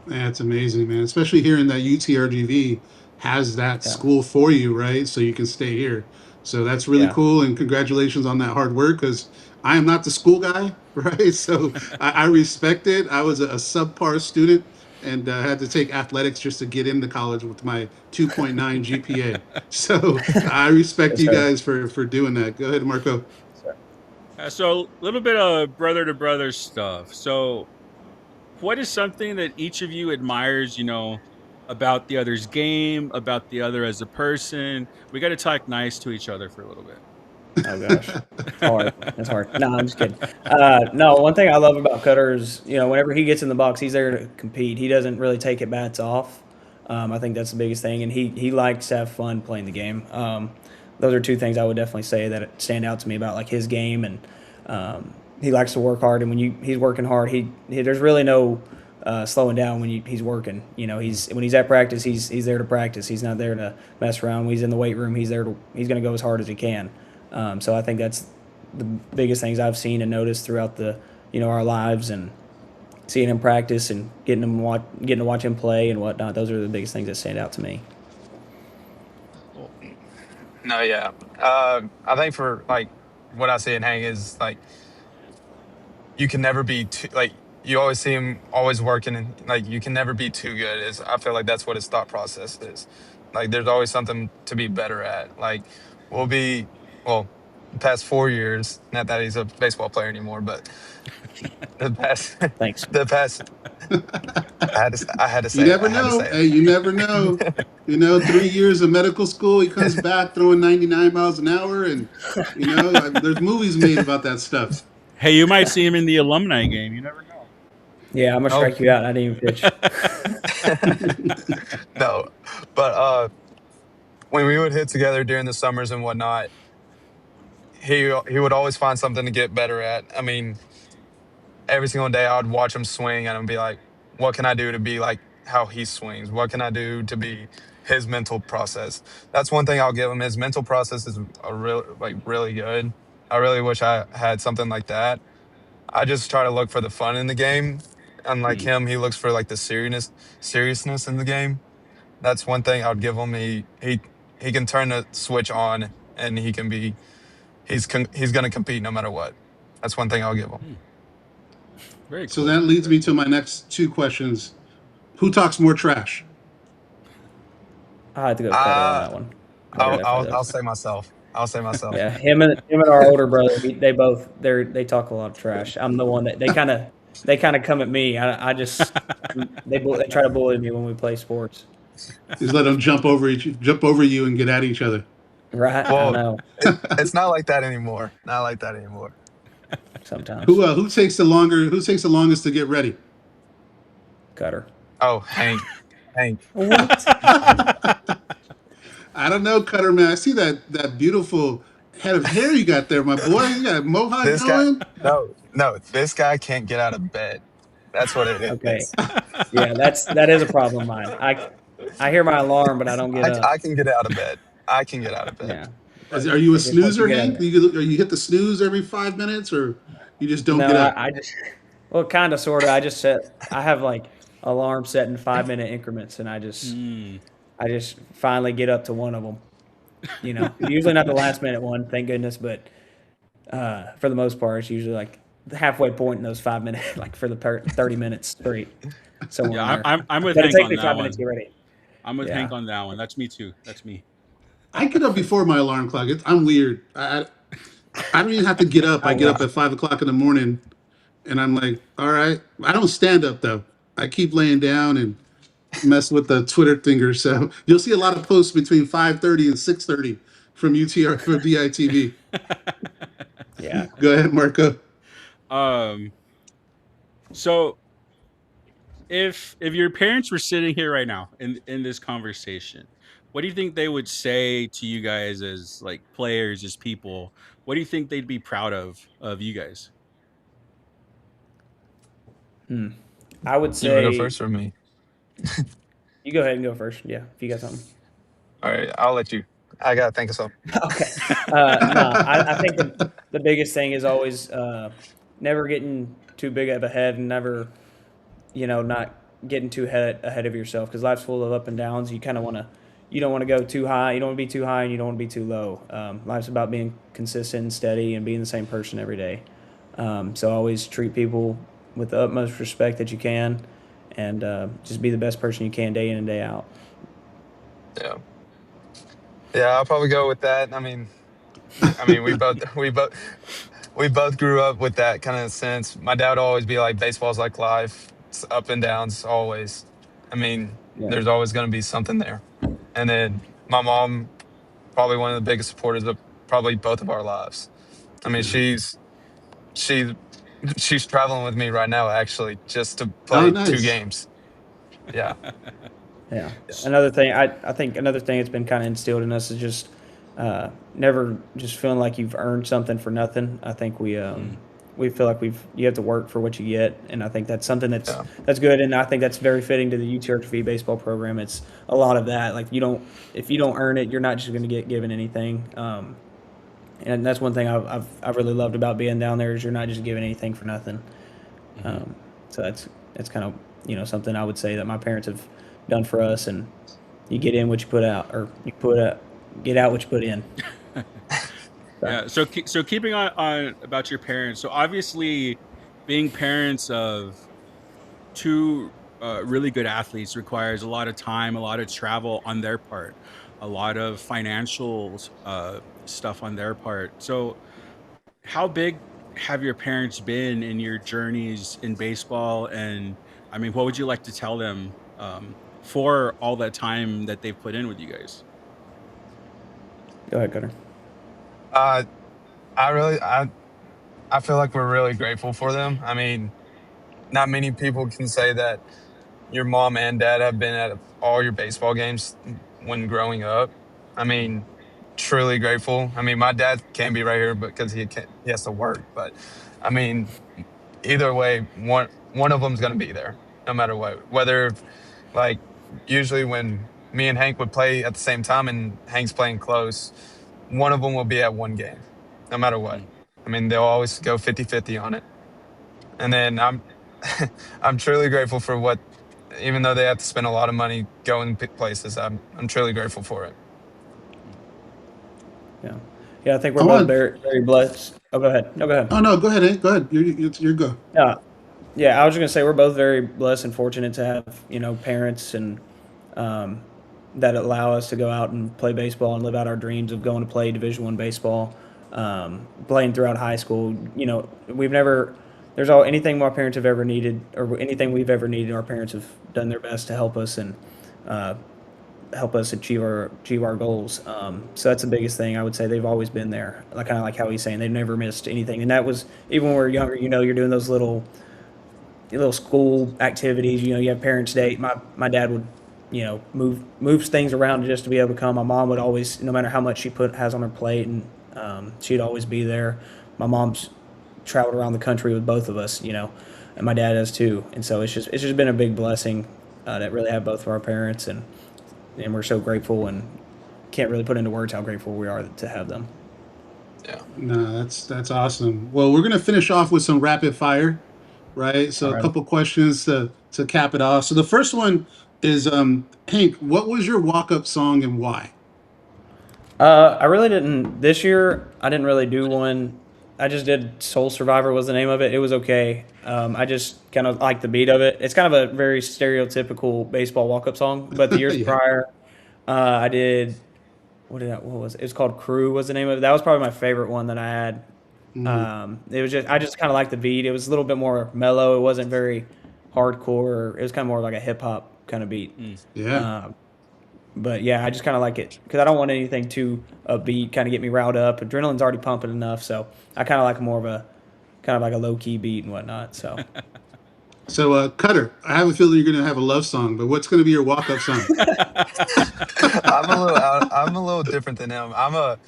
Speaker 4: That's amazing, man. Especially hearing that UTRGV has that
Speaker 1: yeah,
Speaker 4: school for you, right? So you can stay here. So that's really
Speaker 1: yeah.
Speaker 4: cool. And congratulations on that hard work because I am not the school guy, right? So I respect it. I was a subpar student and had to take athletics just to get into college with my 2.9 GPA. So I respect
Speaker 1: Yes,
Speaker 4: you
Speaker 1: sir.
Speaker 4: guys for doing that. Go ahead, Marco.
Speaker 2: So a little bit of brother to brother stuff. So what is something that each of you admires, about the other's game, about the other as a person? We got to talk nice to each other for a little bit.
Speaker 1: Oh gosh, it's hard. It's hard. No, I'm just kidding. No, one thing I love about Cutter is whenever he gets in the box, he's there to compete. He doesn't really take it bats off. I think that's the biggest thing, and he likes to have fun playing the game. Those are two things I would definitely say that stand out to me about like his game, and he likes to work hard. And when he's working hard, there's really no slowing down when he's working. When he's at practice, he's there to practice. He's not there to mess around. When he's in the weight room, he's going to go as hard as he can. So I think that's the biggest things I've seen and noticed throughout our lives, and seeing him practice and getting to watch him play and whatnot. Those are the biggest things that stand out to me.
Speaker 2: Cool.
Speaker 3: No, yeah. I think for like what I see in Hank is like you can never be too like you always see him always working and like you can never be too good. Is I feel like that's what his thought process is. Like there's always something to be better at. Like we'll be well, the past 4 years, not that he's a baseball player anymore, but the past
Speaker 1: Thanks.
Speaker 3: the past I had to
Speaker 4: You
Speaker 3: say it. I
Speaker 4: never
Speaker 3: had to
Speaker 4: know.
Speaker 3: say
Speaker 4: Hey, you never know. 3 years of medical school, he comes back throwing 99 miles an hour, and there's movies made about that stuff.
Speaker 2: Hey, you might see him in the alumni game. You never know.
Speaker 1: Yeah, I'm gonna
Speaker 3: Oh
Speaker 1: strike you out. I didn't even pitch.
Speaker 3: no. But when we would hit together during the summers and whatnot, he would always find something to get better at. I mean, every single day I would watch him swing and I'd be like, what can I do to be like how he swings? What can I do to be his mental process? That's one thing I'll give him. His mental process is really good. I really wish I had something like that. I just try to look for the fun in the game. Unlike
Speaker 2: Hmm.
Speaker 3: him, he looks for like the seriousness in the game. That's one thing I would give him. He can turn the switch on and he's going to compete no matter what. That's one thing I'll give him.
Speaker 2: Hmm. Very
Speaker 4: So
Speaker 2: cool.
Speaker 4: that leads
Speaker 2: Very
Speaker 4: me to
Speaker 2: cool.
Speaker 4: my next two questions. Who talks more trash?
Speaker 1: I had to go Cutter on
Speaker 3: Uh
Speaker 1: that one. Cutter definitely
Speaker 3: I'll
Speaker 1: does.
Speaker 3: say myself. I'll say myself.
Speaker 1: Yeah, him and our older brother, they talk a lot of trash. I'm the one that they kind of come at me. They try to bully me when we play sports.
Speaker 4: Just let them jump over you and get at each other.
Speaker 1: Right? I
Speaker 3: Well,
Speaker 1: know.
Speaker 3: it's not like that anymore. Not like that anymore.
Speaker 1: Sometimes.
Speaker 4: Who takes the longer? Who takes the longest to get ready?
Speaker 1: Cutter.
Speaker 3: Oh, Hank. Hank.
Speaker 1: What?
Speaker 4: I don't know, Cutter man. I see that beautiful head of hair you got there, my boy. You got a mohawk
Speaker 3: This guy,
Speaker 4: going.
Speaker 3: no, this guy can't get out of bed. That's what it
Speaker 1: Okay.
Speaker 3: is.
Speaker 1: Yeah, that is a problem of mine. I hear my alarm, but I don't get up.
Speaker 3: I can get out of bed. I can get out of bed.
Speaker 1: Yeah. But
Speaker 4: Are you a
Speaker 1: it's just once you
Speaker 4: snoozer,
Speaker 1: get
Speaker 4: Hank?
Speaker 1: in.
Speaker 4: You hit the snooze every 5 minutes, or you just don't
Speaker 1: No,
Speaker 4: get up?
Speaker 1: I just well, kind of, sort of. I have like alarm set in 5 minute increments, and
Speaker 2: Mm.
Speaker 1: I just finally get up to one of them. Usually not the last minute one, thank goodness, but for the most part, it's usually like the halfway point in those 5 minutes, like for the 30 minutes straight, somewhere in
Speaker 2: Yeah,
Speaker 1: there.
Speaker 2: I'm with
Speaker 1: But it
Speaker 2: Hank
Speaker 1: takes
Speaker 2: on
Speaker 1: me
Speaker 2: that
Speaker 1: 5 minutes to
Speaker 2: one.
Speaker 1: get ready.
Speaker 2: I'm with
Speaker 1: Yeah.
Speaker 2: Hank on that one. That's me too. That's me.
Speaker 4: I get up before my alarm clock. I'm weird. I don't even have to get up.
Speaker 1: Oh
Speaker 4: I get
Speaker 1: wow.
Speaker 4: up at 5 o'clock in the morning, and I'm like, all right. I don't stand up though. I keep laying down and mess with the Twitter finger. So you'll see a lot of posts between 5:30 and 6:30 from UTR for DITV.
Speaker 1: Yeah.
Speaker 4: Go ahead, Marco.
Speaker 2: Um. So if your parents were sitting here right now in this conversation, what do you think they would say to you guys as like players, as people? What do you think they'd be proud of you guys?
Speaker 1: I would
Speaker 3: You want to go
Speaker 1: say
Speaker 3: first or me?
Speaker 1: you go ahead and go first. Yeah, if you got something.
Speaker 3: All right, I'll let you. I gotta think of something.
Speaker 1: Okay. No, I think the biggest thing is always never getting too big of a head and never, not getting too ahead of yourself because life's full of up and downs. You don't want to go too high. You don't want to be too high and you don't want to be too low. Life's about being consistent and steady and being the same person every day. So always treat people with the utmost respect that you can and just be the best person you can day in and day out.
Speaker 3: Yeah, yeah, I'll probably go with that. I mean, we both grew up with that kind of sense. My dad would always be like, "Baseball's like life; it's up and downs always." I mean,
Speaker 1: Yeah.
Speaker 3: there's always going to be something there. And then my mom, probably one of the biggest supporters of probably both of our lives. I mean, she she's traveling with me right now, actually, just to
Speaker 4: Oh,
Speaker 3: play two
Speaker 4: nice.
Speaker 3: games. Yeah,
Speaker 1: Yeah. Another thing, I think another thing that's been kind of instilled in us is just never just feeling like you've earned something for nothing. I think we feel like you have to work for what you get, and I think that's something
Speaker 3: yeah,
Speaker 1: that's good, and I think that's very fitting to the UTRGV baseball program. It's a lot of that. Like if you don't earn it, you're not just going to get given anything. And that's one thing I've really loved about being down there is you're not just given anything for nothing. Um, so that's kind of something I would say that my parents have done for us, and you get in what you put out, or get out what you put in. So,
Speaker 2: Yeah. So keeping on about your parents. So obviously, being parents of two really good athletes requires a lot of time, a lot of travel on their part, a lot of financial stuff on their part. So how big have your parents been in your journeys in baseball? And I mean, what would you like to tell them for all that time that they've put in with you guys?
Speaker 1: go ahead, Cutter.
Speaker 3: uh, I feel like we're really grateful for them. I mean, not many people can say that your mom and dad have been at all your baseball games when growing up. I mean, truly grateful. I mean, my dad can't be right here because he has to work. But I mean, either way, one of them's gonna be there, no matter what. Whether like usually when me and Hank would play at the same time and Hank's playing close, one of them will be at one game, no matter what.
Speaker 2: Mm.
Speaker 3: I mean, they'll always go 50-50 on it. And then I'm truly grateful for what, even though they have to spend a lot of money going places, I'm truly grateful for it.
Speaker 1: Yeah, yeah. I think we're
Speaker 4: I
Speaker 1: both
Speaker 4: want.
Speaker 1: very very blessed. Oh, go ahead. No, go ahead.
Speaker 4: Oh no, go ahead, Hank. Go ahead. It's your go.
Speaker 1: Yeah, yeah. I was just gonna say we're both very blessed and fortunate to have parents and um, that allow us to go out and play baseball and live out our dreams of going to play Division I baseball, playing throughout high school. We've never there's all anything my parents have ever needed or anything we've ever needed. Our parents have done their best to help us and uh, help us achieve our goals. So that's the biggest thing I would say. They've always been there, like kind of like how he's saying they've never missed anything, and that was even when we were younger. You're doing those little school activities. You have parents' day. My dad would, moves things around just to be able to come. My mom would always, no matter how much she has on her plate, and she'd always be there. My mom's traveled around the country with both of us, and my dad has too. And so it's just been a big blessing that really have both of our parents, and we're so grateful and can't really put into words how grateful we are to have them.
Speaker 3: Yeah.
Speaker 4: No, that's awesome. Well, we're gonna finish off with some rapid fire, right? So
Speaker 1: All
Speaker 4: a
Speaker 1: right.
Speaker 4: couple questions to cap it off. So the first one is, Hank, what was your walk up song and why?
Speaker 1: I really didn't this year. I didn't really do one. I just did Soul Survivor was the name of it. It was okay. I just kind of like the beat of it. It's kind of a very stereotypical baseball walk up song. But the years
Speaker 4: Yeah.
Speaker 1: prior, I did what was it? It was called Crew was the name of it. That was probably my favorite one that I had.
Speaker 4: Mhm.
Speaker 1: It was just I just kind of liked the beat. It was a little bit more mellow. It wasn't very hardcore. It was kind of more like a hip hop kind of beat.
Speaker 4: Yeah.
Speaker 1: Um, but yeah, I just kind of like it because I don't want anything too upbeat, kind of get me riled up. Adrenaline's already pumping enough, so I kind of like more of a kind of like a low key beat and whatnot. So
Speaker 4: So, Cutter, I have a feeling you're gonna have a love song, but what's gonna be your walk up song?
Speaker 3: I'm a little different than him. I'm not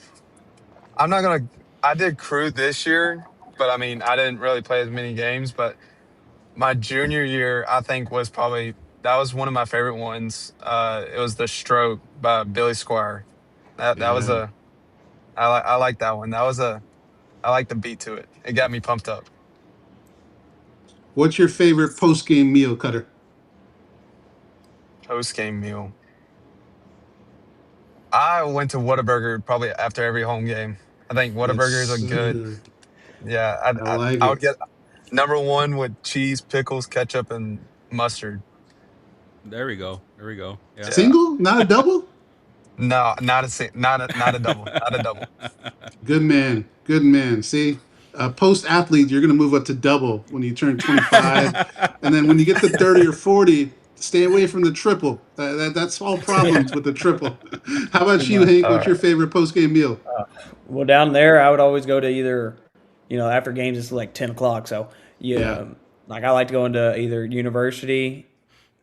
Speaker 3: gonna. I did crew this year, but I mean, I didn't really play as many games. But my junior year, I think that was one of my favorite ones. It was "The Stroke" by Billy Squire. That was
Speaker 4: Yeah.
Speaker 3: a I like that one. I like the beat to it. It got me pumped up.
Speaker 4: What's your favorite post game meal, Cutter?
Speaker 3: Post game meal. I went to Whataburger probably after every home game. I think
Speaker 4: Yes,
Speaker 3: Whataburger is a good.
Speaker 4: sir.
Speaker 3: Yeah,
Speaker 4: I like
Speaker 3: I would
Speaker 4: it.
Speaker 3: get number one with cheese, pickles, ketchup, and mustard.
Speaker 2: There we go. There we go. Yeah.
Speaker 3: Yeah.
Speaker 4: Single, not a double.
Speaker 3: No, not a double, not a double.
Speaker 4: Good man. Good man. See, post athlete, you're going to move up to double when you turn 25. And then when you get to 30 or 40, stay away from the triple. That's all problems with the triple. How
Speaker 1: too
Speaker 4: about you,
Speaker 1: much.
Speaker 4: Hank?
Speaker 3: All
Speaker 4: What's your
Speaker 3: right.
Speaker 4: favorite post game meal?
Speaker 1: Well, down there, I would always go to either, after games it's like 10 o'clock. So
Speaker 4: Yeah.
Speaker 1: yeah, like I like to go into either university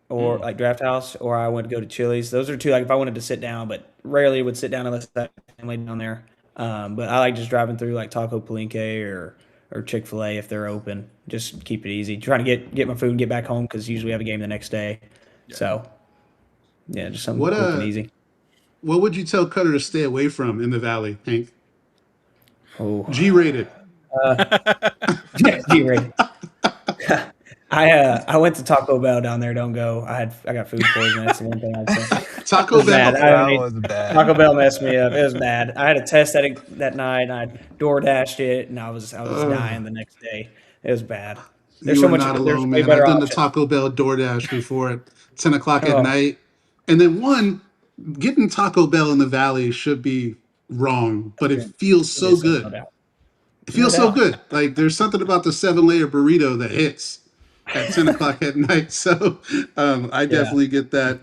Speaker 1: or
Speaker 2: Mm.
Speaker 1: like Draft House, or I would go to Chili's. Those are two. Like if I wanted to sit down, but rarely would sit down unless I had family down there. But I like just driving through like Taco Palenque or Chick-fil-A if they're open. Just keep it easy. Trying to get my food and get back home because usually we have a game the next day.
Speaker 2: Yeah.
Speaker 1: So yeah, just something
Speaker 4: What
Speaker 1: quick and
Speaker 4: uh,
Speaker 1: easy.
Speaker 4: what would you tell Cutter to stay away from in the Valley, Hank?
Speaker 1: Oh,
Speaker 4: G rated.
Speaker 1: yeah, G-rated. I went to Taco Bell down there. Don't go. I got food poisoning. That's the one thing I'd say. It
Speaker 4: Taco
Speaker 1: was bad.
Speaker 4: Bell.
Speaker 1: I don't
Speaker 3: That
Speaker 1: eat
Speaker 3: was bad.
Speaker 1: Taco Bell messed me up. It was bad. I had a test that night, and I door dashed it, and I was
Speaker 4: Ugh.
Speaker 1: dying the next day. It was bad. There's
Speaker 4: You
Speaker 1: so
Speaker 4: are
Speaker 1: much.
Speaker 4: not
Speaker 1: There's
Speaker 4: alone,
Speaker 1: way
Speaker 4: man. I've
Speaker 1: better
Speaker 4: done the
Speaker 1: options.
Speaker 4: Taco Bell DoorDash before at 10 o'clock at
Speaker 1: Oh,
Speaker 4: night. And then getting Taco Bell in the Valley should be wrong, but it feels
Speaker 1: it
Speaker 4: so
Speaker 1: is no
Speaker 4: good.
Speaker 1: doubt.
Speaker 4: It
Speaker 1: No
Speaker 4: feels so
Speaker 1: doubt.
Speaker 4: good. Like there's something about the 7 layer burrito that hits at 10 o'clock at night. So I
Speaker 1: Yeah.
Speaker 4: definitely get that.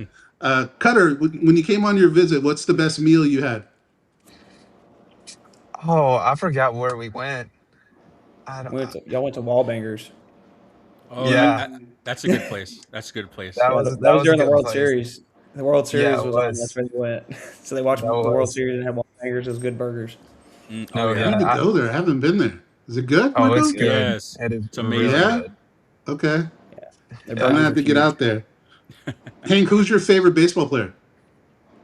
Speaker 4: Cutter, when you came on your visit, what's the best meal you had?
Speaker 3: Oh, I forgot where we went. I don't.
Speaker 1: Y'all went to Wallbangers.
Speaker 2: Oh,
Speaker 3: Yeah,
Speaker 2: that's a good place. That's a good place.
Speaker 3: that
Speaker 1: Yeah,
Speaker 3: was
Speaker 1: that
Speaker 3: that
Speaker 1: was
Speaker 3: was a
Speaker 1: during the
Speaker 3: good
Speaker 1: World
Speaker 3: place.
Speaker 1: Series. The World
Speaker 3: Yeah,
Speaker 1: Series
Speaker 3: it
Speaker 1: was on. That's
Speaker 3: was.
Speaker 1: where they went. So they watched
Speaker 3: That
Speaker 1: the World
Speaker 3: was.
Speaker 1: Series and had Wallbangers. It was good burgers.
Speaker 2: Oh
Speaker 3: No,
Speaker 4: I need
Speaker 2: yeah.
Speaker 4: to
Speaker 3: yeah.
Speaker 4: go there. I haven't been there. Is it good,
Speaker 3: Oh, it's
Speaker 4: Marco?
Speaker 3: good.
Speaker 2: Yes.
Speaker 3: It is
Speaker 2: It's
Speaker 3: really
Speaker 2: amazing.
Speaker 4: Yeah?
Speaker 3: good.
Speaker 4: Okay.
Speaker 1: Yeah, their
Speaker 4: I'm gonna
Speaker 3: Yeah.
Speaker 1: burgers
Speaker 4: have
Speaker 1: are
Speaker 4: to get
Speaker 1: huge.
Speaker 4: out there. Hank, who's your favorite baseball player?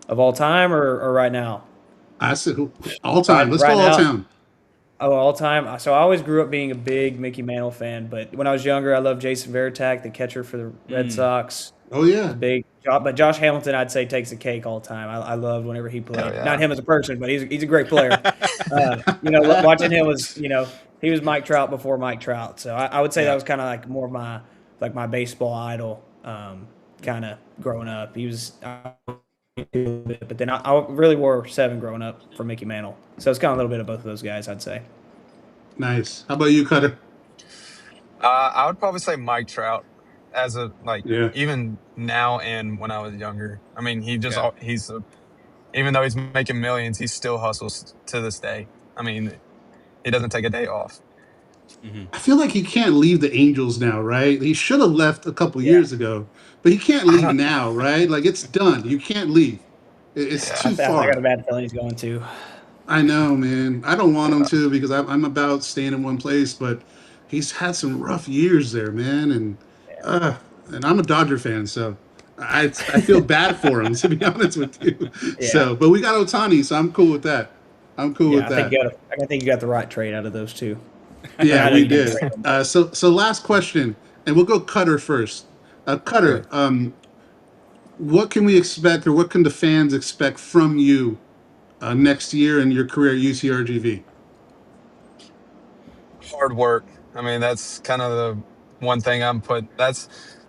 Speaker 1: Of all time or right now?
Speaker 4: I said all time.
Speaker 1: Right,
Speaker 4: Let's go
Speaker 1: right
Speaker 4: all
Speaker 1: now.
Speaker 4: town.
Speaker 1: Oh, all time. So I always grew up being a big Mickey Mantle fan, but when I was younger, I loved Jason Varitek, the catcher for the Red
Speaker 2: Mm.
Speaker 1: Sox.
Speaker 4: Oh
Speaker 1: Was
Speaker 4: yeah.
Speaker 1: big. But Josh Hamilton, I'd say, takes the cake all time. I loved whenever he
Speaker 3: Hell
Speaker 1: played. Not
Speaker 3: yeah.
Speaker 1: him as a person, but he's a great player. Watching him was, he was Mike Trout before Mike Trout. So I would say that
Speaker 2: Yeah.
Speaker 1: was kind of like more of my baseball idol, kind of growing up. He was, but then I really wore 7 growing up for Mickey Mantle. So it's kind of a little bit of both of those guys, I'd say.
Speaker 4: Nice. How about you, Cutter?
Speaker 3: I would probably say Mike Trout. as a like
Speaker 4: Yeah.
Speaker 3: even now and when I was younger. I mean,
Speaker 2: Yeah.
Speaker 3: even though he's making millions, he still hustles to this day. I mean, he doesn't take a day off.
Speaker 2: Hmm.
Speaker 4: I feel like he can't leave the Angels now, right? He should have left a couple
Speaker 1: Yeah,
Speaker 4: years ago, but he can't
Speaker 3: I
Speaker 4: leave
Speaker 3: don't.
Speaker 4: now, right? Like it's done. You can't leave. It's
Speaker 3: Yeah.
Speaker 4: too
Speaker 1: I got
Speaker 4: far.
Speaker 1: a bad feeling he's going to.
Speaker 4: I know, man. I don't want him
Speaker 3: Yeah.
Speaker 4: to because I'm about staying in one place, but he's had some rough years there, man. Uh, and I'm a Dodger fan, so I feel bad for him to be honest with you.
Speaker 1: Yeah,
Speaker 4: So, but we got Otani, so I'm cool with that. I'm cool
Speaker 1: yeah.
Speaker 4: with that.
Speaker 1: I think you got the right trade out of those two. And
Speaker 4: Yeah,
Speaker 1: I know
Speaker 4: we
Speaker 1: you didn't
Speaker 4: did.
Speaker 1: trade them, but
Speaker 4: So last question, and we'll go Cutter first.
Speaker 2: Okay.
Speaker 4: Cutter, what can we expect, or what can the fans expect from you next year in your career at UTRGV?
Speaker 3: Hard work. I mean, that's kind of the one thing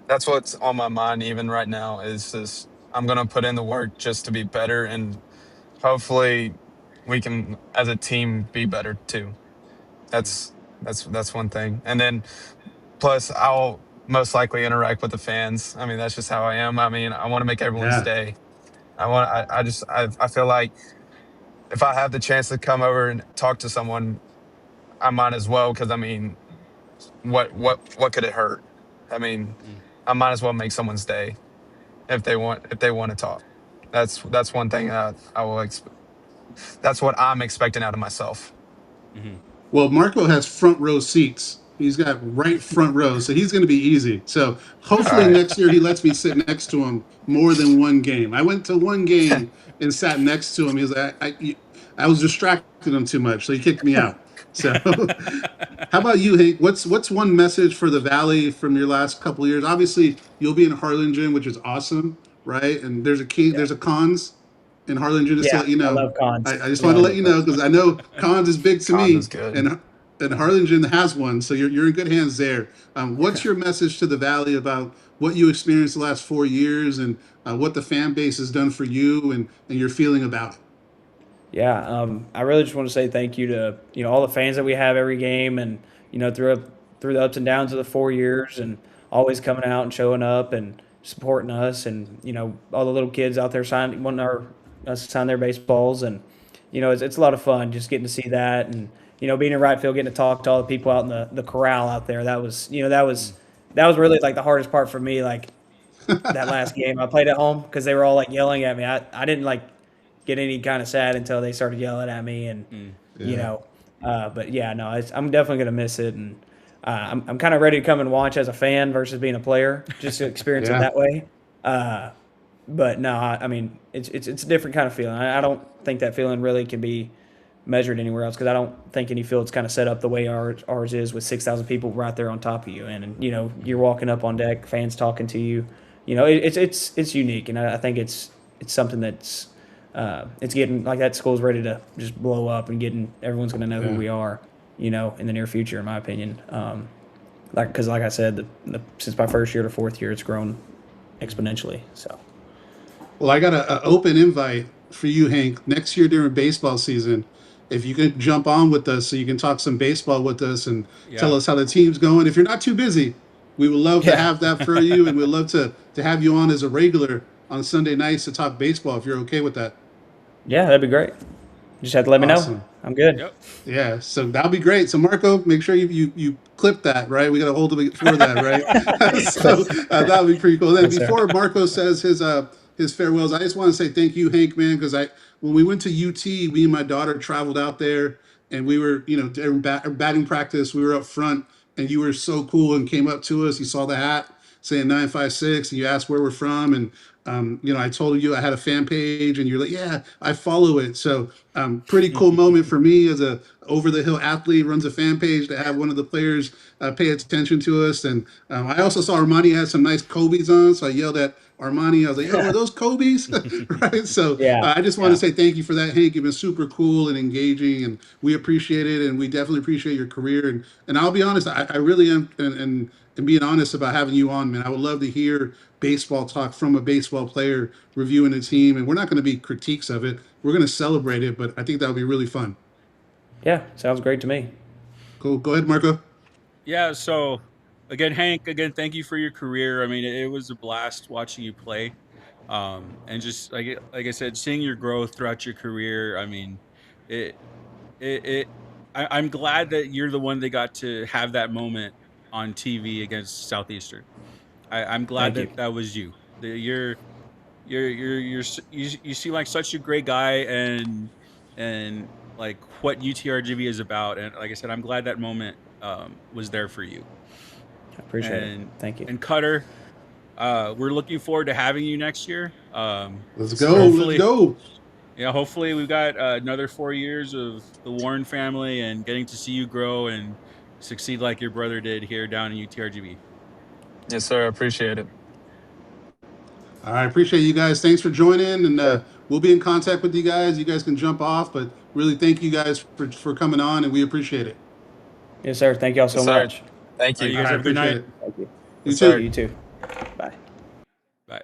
Speaker 3: that's what's on my mind even right now is just I'm gonna put in the work just to be better, and hopefully we can as a team be better too. That's one thing. And then plus I'll most likely interact with the fans. I mean, that's just how I am. I mean, I want to make everyone's
Speaker 4: Yeah,
Speaker 3: day. I feel like if I have the chance to come over and talk to someone, I might as well because I mean, what could it hurt? I mean,
Speaker 2: Mm.
Speaker 3: I might as well make someone's day if they want to talk. That's one thing I will that's what I'm expecting out of myself.
Speaker 2: Hmm.
Speaker 4: well, Marco has front row seats. He's got right front row, so he's going to be easy. So
Speaker 3: All
Speaker 4: hopefully
Speaker 3: right.
Speaker 4: next year he lets me sit next to him more than one game. I went to one game and sat next to him. He was like, I was distracting him too much, so he kicked me out. So, how about you, Hank? What's one message for the Valley from your last couple of years? Obviously, you'll be in Harlingen, which is awesome, right? And
Speaker 1: yeah,
Speaker 4: there's a cons in Harlingen, just to
Speaker 1: yeah.
Speaker 4: let you
Speaker 1: I
Speaker 4: know.
Speaker 1: love cons.
Speaker 4: I just wanted to
Speaker 1: Love
Speaker 4: let
Speaker 1: it.
Speaker 4: you know because I know cons is big to
Speaker 3: Cons is
Speaker 4: me,
Speaker 3: good.
Speaker 4: and Harlingen has one, so you're in good hands there. What's your message to the Valley about what you experienced the last 4 years and what the fan base has done for you and your feeling about it?
Speaker 1: Yeah, I really just want to say thank you to all the fans that we have every game, and through the ups and downs of the 4 years, and always coming out and showing up and supporting us, and all the little kids out there wanting us to sign their baseballs, and it's a lot of fun just getting to see that, and being in right field, getting to talk to all the people out in the corral out there. That was that was really like the hardest part for me. Like that last game I played at home because they were all like yelling at me. I didn't like get any kind of sad until they started yelling at me, and
Speaker 2: Mm.
Speaker 1: you
Speaker 4: Yeah,
Speaker 1: know, but yeah, no, I'm definitely gonna miss it, and I'm kind of ready to come and watch as a fan versus being a player, just to experience it
Speaker 4: yeah,
Speaker 1: that way. Uh, but no, I mean it's a different kind of feeling. I don't think that feeling really can be measured anywhere else because I don't think any field's kind of set up the way ours is with 6,000 people right there on top of you, and you're walking up on deck, fans talking to you. It's unique, and I think it's something that's it's getting like that school's ready to just blow up and getting everyone's going to know who
Speaker 4: yeah.
Speaker 1: we are, in the near future, in my opinion. Because like I said, since my first year to fourth year, it's grown exponentially. So
Speaker 4: Well, I got a open invite for you, Hank, next year during baseball season. If you could jump on with us so you can talk some baseball with us and tell
Speaker 2: Yeah.
Speaker 4: us how the team's going. If you're not too busy, we would love to
Speaker 1: yeah,
Speaker 4: have that for you, and we'd love to have you on as a regular on Sunday nights to talk baseball if you're okay with that.
Speaker 1: yeah, that'd be great. Just have to let me know.
Speaker 4: Awesome.
Speaker 1: I'm good.
Speaker 2: Yep.
Speaker 4: Yeah, so that'll be great. So Marco, make sure you clip that, right? We got to hold him for that, right? So that'll be pretty cool. Then
Speaker 1: Yes, sir.
Speaker 4: before Marco says his farewells, I just want to say thank you, Hank, man, because I when we went to UT, me and my daughter traveled out there, and we were during batting practice, we were up front, and you were so cool and came up to us. You saw the hat saying 956, and you asked where we're from, and I told you I had a fan page, and you're like, yeah, I follow it. So pretty cool moment for me as a over the hill athlete runs a fan page to have one of the players pay attention to us. And I also saw Armani had some nice Kobe's on, so I yelled at Armani. I was like, "Yo, are those Kobe's?" Right. So
Speaker 1: Yeah,
Speaker 4: I just want to
Speaker 1: yeah,
Speaker 4: say thank you for that, Hank. You've been super cool and engaging, and we appreciate it, and we definitely appreciate your career. And I'll be honest, I really am, and being honest about having you on, man. I would love to hear baseball talk from a baseball player reviewing a team, and we're not going to be critiques of it. We're going to celebrate it, but I think that would be really fun.
Speaker 1: yeah. Sounds great to me.
Speaker 4: Cool. Go ahead, Marco.
Speaker 2: Yeah. So again, Hank, again, thank you for your career. I mean, it was a blast watching you play. And just like I said, seeing your growth throughout your career. I mean, it it I'm glad that you're the one that got to have that moment on TV against Southeastern. I'm glad
Speaker 1: Thank you.
Speaker 2: that that was you. You seem like such a great guy, and like what UTRGV is about. And like I said, I'm glad that moment was there for you.
Speaker 1: I appreciate it.
Speaker 2: And
Speaker 1: Thank you.
Speaker 2: and Cutter, we're looking forward to having you next year.
Speaker 4: Let's go. Let's
Speaker 2: Hopefully,
Speaker 4: go.
Speaker 2: yeah, hopefully we've got another 4 years of the Warren family and getting to see you grow and succeed like your brother did here down in UTRGV.
Speaker 3: Yes, sir. I appreciate it.
Speaker 4: All right, appreciate you guys. Thanks for joining, and we'll be in contact with you guys. You guys can jump off, but really thank you guys for coming on, and we appreciate it.
Speaker 1: Yes, sir. Thank y'all
Speaker 3: Yes,
Speaker 1: so
Speaker 3: sir.
Speaker 1: much.
Speaker 3: Thank
Speaker 2: All right,
Speaker 3: you.
Speaker 2: you
Speaker 4: All
Speaker 2: guys
Speaker 4: right,
Speaker 2: have a good
Speaker 4: appreciate
Speaker 2: night.
Speaker 4: it.
Speaker 1: Thank you.
Speaker 4: You
Speaker 3: Yes,
Speaker 4: too.
Speaker 3: sir.
Speaker 1: You too. Bye.
Speaker 2: Bye.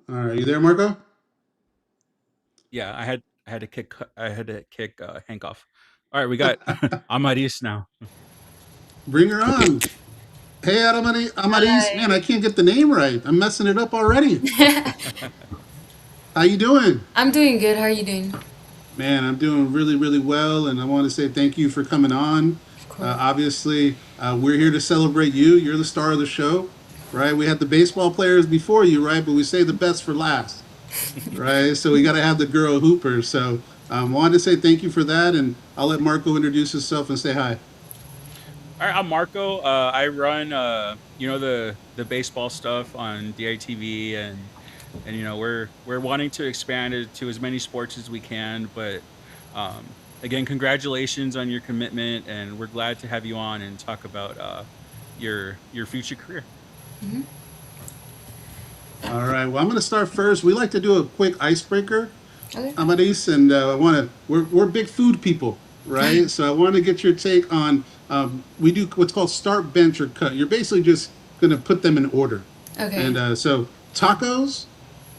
Speaker 4: All right, you there, Marco?
Speaker 2: Yeah, I had to kick Hank off. All right, we got Amadis now.
Speaker 4: Bring her on. Hey, Amaris. Man,
Speaker 5: Hi.
Speaker 4: I can't get the name right. I'm messing it up already. How you doing?
Speaker 5: I'm doing good. How are you doing?
Speaker 4: Man, I'm doing really, really well, and I want to say thank you for coming on.
Speaker 5: Of course.
Speaker 4: Obviously, we're here to celebrate you. You're the star of the show, right? We had the baseball players before you, right? But we say the best for last, right? So we got to have the girl hooper. So wanted to say thank you for that, and I'll let Marco introduce himself and say hi.
Speaker 2: All right, I'm Marco. I run the baseball stuff on DITV, and we're wanting to expand it to as many sports as we can. But again, congratulations on your commitment, and we're glad to have you on and talk about your future career.
Speaker 4: All right. Well, I'm going to start first. We like to do a quick icebreaker,
Speaker 5: Okay.
Speaker 4: Amadis, and I want to. We're big food people, right? So I want to get your take on. We do what's called start, bench, or cut. You're basically just going to put them in order,
Speaker 5: Okay.
Speaker 4: and so tacos,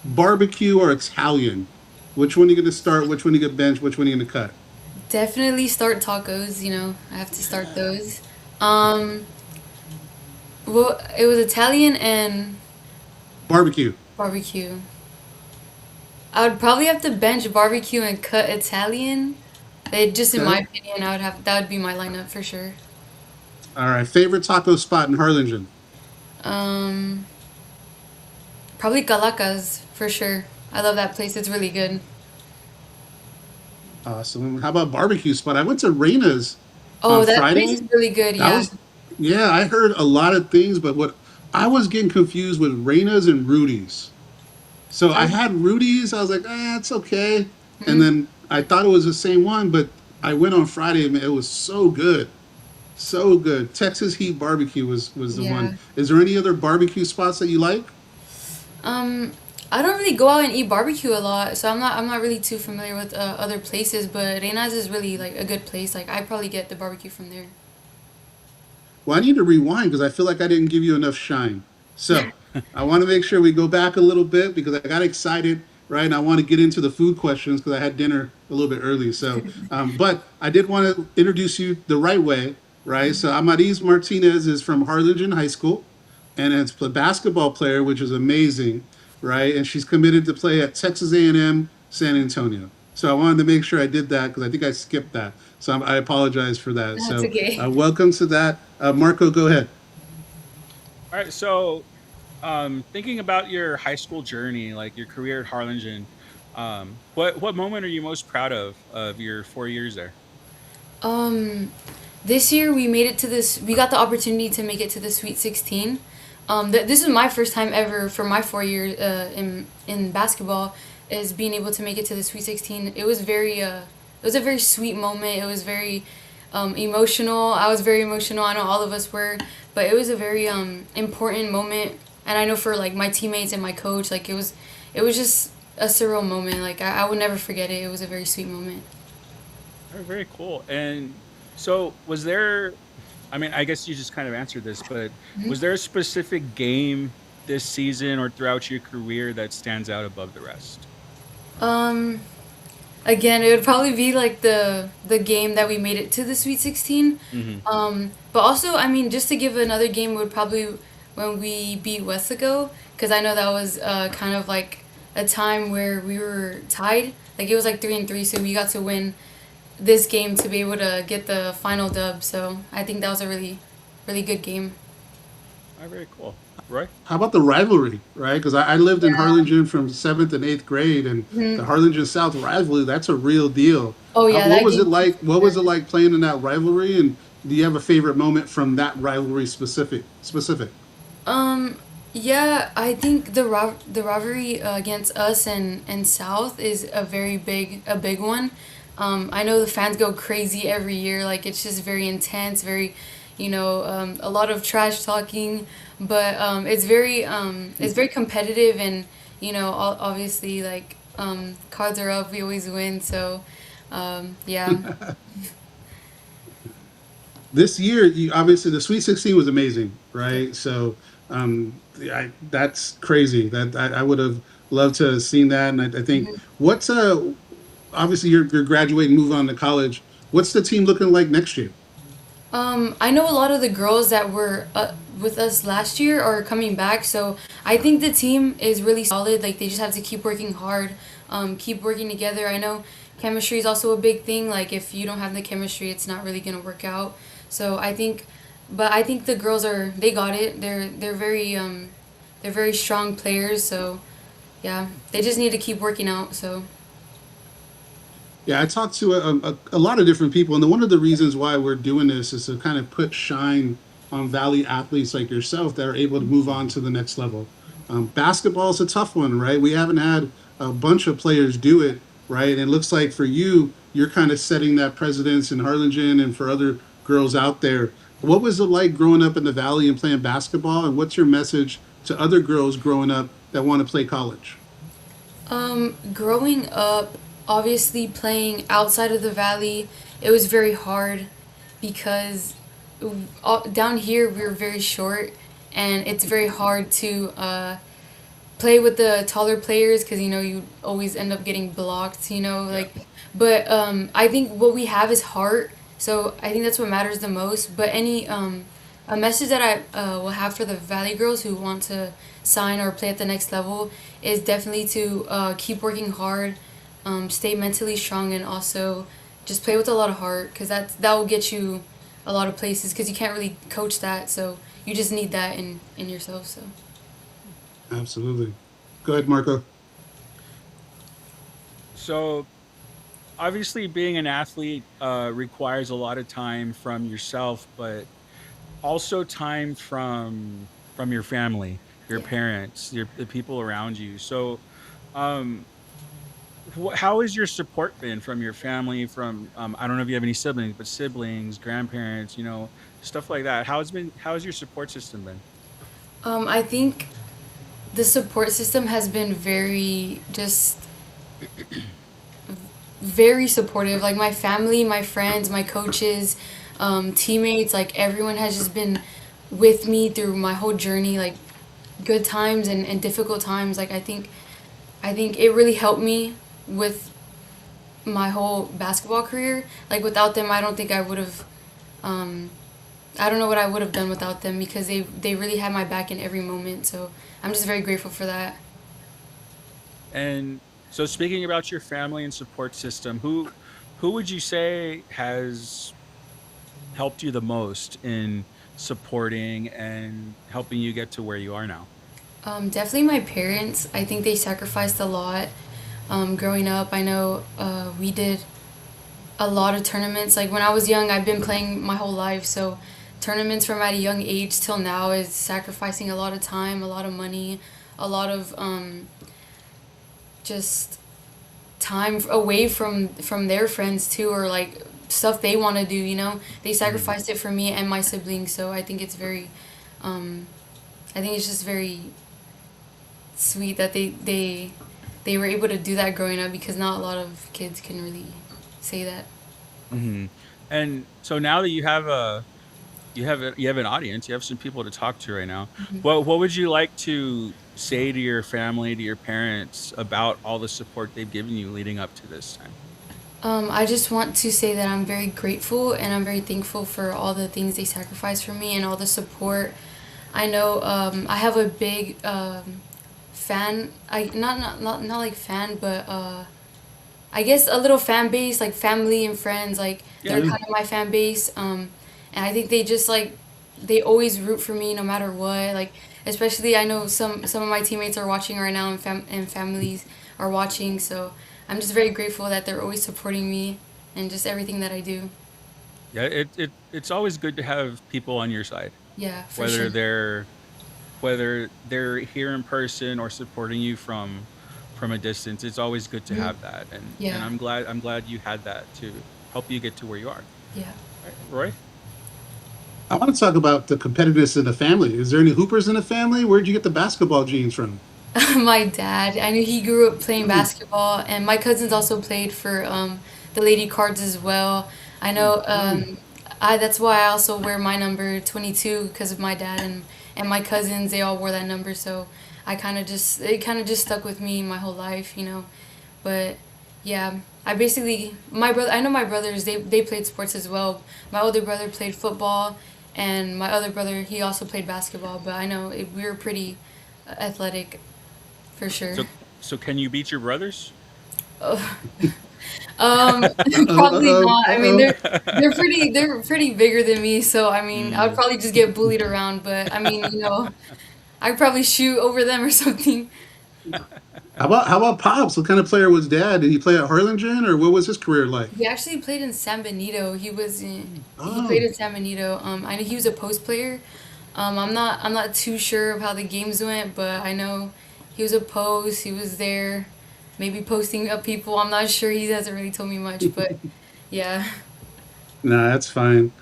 Speaker 4: barbecue, or Italian. Which one are you going to start? Which one are you going to bench? Which one are you going to cut?
Speaker 5: Definitely start tacos, I have to start those. Um, well, it was Italian and
Speaker 4: Barbecue.
Speaker 5: barbecue. I would probably have to bench barbecue and cut Italian. Just in my
Speaker 4: Okay.
Speaker 5: opinion, that would be my lineup for sure.
Speaker 4: All right. Favorite taco spot in Harlingen?
Speaker 5: Um, Probably Calacas for sure. I love that place. It's really good.
Speaker 4: Awesome. How about barbecue spot? I went to Reina's on
Speaker 5: Oh, that place is
Speaker 4: Friday.
Speaker 5: really good.
Speaker 4: That
Speaker 5: Yeah.
Speaker 4: was, yeah, I heard a lot of things, but what I was getting confused with Reina's and Rudy's. So I
Speaker 5: Oh.
Speaker 4: had Rudy's. I was like, it's okay. And then I thought it was the same one, but I went on Friday and it was so good. So good. Texas Heat Barbecue was the one.
Speaker 5: Yeah.
Speaker 4: Is there any other barbecue spots that you like?
Speaker 5: Um, I don't really go out and eat barbecue a lot, so I'm not really too familiar with other places. But Reina's is really like a good place. Like I probably get the barbecue from there.
Speaker 4: Well, I need to rewind because I feel like I didn't give you enough shine. So I want to make sure we go back a little bit because I got excited, right? And I want to get into the food questions because I had dinner a little bit early. So, but I did want to introduce you the right way, right? So Amaris Martinez is from Harlingen High School, and it's a basketball player, which is amazing, right? And she's committed to play at Texas A&M San Antonio. So I wanted to make sure I did that because I think I skipped that. So I apologize for that.
Speaker 5: That's
Speaker 4: So
Speaker 5: okay.
Speaker 4: welcome to that. Marco, go ahead.
Speaker 2: All right, so thinking about your high school journey, like your career at Harlingen, what moment are you most proud of your 4 years there?
Speaker 5: Um, this year we made it to this. We got the opportunity to make it to the Sweet 16. This is my first time ever for my 4 years in basketball, is being able to make it to the Sweet 16. It was a very sweet moment. It was very emotional. I was very emotional. I know all of us were, but it was a very important moment. And I know for like my teammates and my coach, like it was just a surreal moment. Like I would never forget it. It was a very sweet moment.
Speaker 2: Oh, very cool. And so, was there? I mean, I guess you just kind of answered this, but was there a specific game this season or throughout your career that stands out above the rest?
Speaker 5: Um, again, it would probably be like the game that we made it to the Sweet 16.
Speaker 2: Hmm.
Speaker 5: But also, I mean, just to give another game would probably when we beat Westaco, because I know that was kind of like a time where we were tied. Like it was like 3-3, so we got to win this game to be able to get the final dub. So I think that was a really, really good game.
Speaker 2: Oh, very cool. Roy?
Speaker 4: How about the rivalry, right? Because I lived in
Speaker 5: Yeah.
Speaker 4: Harlingen from seventh and eighth grade, and the
Speaker 5: Mhm.
Speaker 4: Harlingen South rivalry—that's a real deal.
Speaker 5: Oh yeah,
Speaker 4: What
Speaker 5: that
Speaker 4: was it
Speaker 5: game.
Speaker 4: like? What was it like playing in that rivalry? And do you have a favorite moment from that rivalry specific?
Speaker 5: Um, yeah, I think the rivalry against us and South is a big one. I know the fans go crazy every year. Like it's just very intense, very, a lot of trash talking, but it's very competitive and obviously like cards are up. We always win, so yeah.
Speaker 4: This year, obviously the Sweet 16 was amazing, right? So that's crazy. That I would have loved to have seen that, and I think what's obviously you're graduating, move on to college. What's the team looking like next year?
Speaker 5: I know a lot of the girls that were with us last year are coming back, so I think the team is really solid. Like they just have to keep working hard, keep working together. I know chemistry is also a big thing. Like if you don't have the chemistry, it's not really gonna work out. So but I think the girls they got it. They're very strong players. So yeah, they just need to keep working out. So
Speaker 4: Yeah, I talked to a lot of different people, and one of the reasons why we're doing this is to kind of put shine on Valley athletes like yourself that are able to move on to the next level. Basketball is a tough one, right? We haven't had a bunch of players do it, right? And it looks like for you, you're kind of setting that precedence in Harlingen and for other girls out there. What was it like growing up in the Valley and playing basketball, and what's your message to other girls growing up that want to play college?
Speaker 5: Growing up, obviously playing outside of the valley, it was very hard because down here we're very short, and it's very hard to play with the taller players because you always end up getting blocked.
Speaker 2: Yeah.
Speaker 5: Like, but I think what we have is heart, so I think that's what matters the most. But any a message that I will have for the Valley girls who want to sign or play at the next level is definitely to keep working hard, stay mentally strong, and also just play with a lot of heart because that will get you a lot of places because you can't really coach that. So you just need that in yourself. So.
Speaker 4: Absolutely. Go ahead, Marco.
Speaker 2: So obviously being an athlete requires a lot of time from yourself, but also time from your family, your
Speaker 5: Yeah.
Speaker 2: parents, the people around you. So um how has your support been from your family, from I don't know if you have any siblings, but siblings, grandparents, stuff like that? How has your support system been?
Speaker 5: I think the support system has been very supportive. Like my family, my friends, my coaches, teammates, like everyone has just been with me through my whole journey, like good times and difficult times. Like I think it really helped me with my whole basketball career. Like without them, I don't think I would have. Um, I don't know what I would have done without them because they really had my back in every moment. So I'm just very grateful for that.
Speaker 2: And so speaking about your family and support system, who would you say has helped you the most in supporting and helping you get to where you are now?
Speaker 5: Definitely my parents. I think they sacrificed a lot. Growing up, I know we did a lot of tournaments. Like when I was young, I've been playing my whole life, so tournaments from at a young age till now is sacrificing a lot of time, a lot of money, a lot of just time away from their friends too, or like stuff they want to do. They
Speaker 2: Hmm.
Speaker 5: sacrificed it for me and my siblings, so I think um, I think it's just very sweet that they were able to do that growing up because not a lot of kids can really say that.
Speaker 2: Hmm. And so now that you have an audience, you have some people to talk to right now. What would you like to say to your family, to your parents about all the support they've given you leading up to this time?
Speaker 5: I just want to say that I'm very grateful and I'm very thankful for all the things they sacrificed for me and all the support. I know I have a big fan. I not like fan, but I guess a little fan base, like family and friends, like they're
Speaker 2: Yeah.
Speaker 5: kind of my fan base. And I think they just like they always root for me no matter what. Like especially I know some of my teammates are watching right now and families are watching. So I'm just very grateful that they're always supporting me and just everything that I do.
Speaker 2: Yeah, it's always good to have people on your side,
Speaker 5: Yeah, for sure.
Speaker 2: whether they're here in person or supporting you from a distance. It's always good to
Speaker 5: Mhm.
Speaker 2: have that, and
Speaker 5: Yeah,
Speaker 2: I'm glad you had that to help you get to where you are.
Speaker 5: yeah.
Speaker 2: Right, Roy?
Speaker 4: I want to talk about the competitiveness in the family. Is there any hoopers in the family? Where'd you get the basketball genes from?
Speaker 5: My dad. I knew he grew up playing
Speaker 4: Mm,
Speaker 5: basketball, and my cousins also played for the Lady Cards as well. I know.
Speaker 4: mm.
Speaker 5: I that's why I also wear my number 22 because of my dad and my cousins. They all wore that number, so I kind of just it kind of just stuck with me my whole life, you know. But yeah, I basically my brother. I know my brothers. They played sports as well. My older brother played football, and my other brother he also played basketball. But I know we were pretty athletic for sure.
Speaker 2: So so can you beat your brothers?
Speaker 5: Oh,
Speaker 4: Uh-oh,
Speaker 5: probably
Speaker 4: uh-oh,
Speaker 5: not. I mean,
Speaker 4: uh-oh.
Speaker 5: they're pretty bigger than me, so I mean, I would
Speaker 2: Mm.
Speaker 5: probably just get bullied around. But I mean, I'd probably shoot over them or something.
Speaker 4: How about Pops? What kind of player was Dad? Did he play at Harlingen, or what was his career like?
Speaker 5: He actually played in San Benito. He played
Speaker 4: Oh,
Speaker 5: in San Benito. I know he was a post player. I'm not too sure of how the games went, but I know he was a post. He was there, maybe posting up people. I'm not sure. He hasn't really told me much, but yeah.
Speaker 4: nah, that's fine.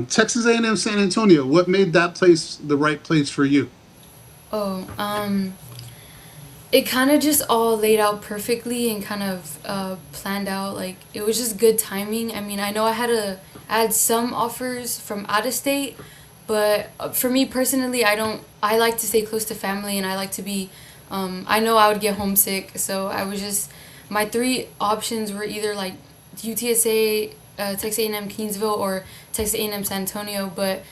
Speaker 4: Texas A&M San Antonio. What made that place the right place for you?
Speaker 5: Oh, it kind of just all laid out perfectly and kind of planned out. Like it was just good timing. I mean, I had some offers from out of state, but for me personally, I don't. I like to stay close to family, and I like to be. I know I would get homesick, so I was just my three options were either like UTSA, Texas A&M Kingsville, or Texas A&M San Antonio, but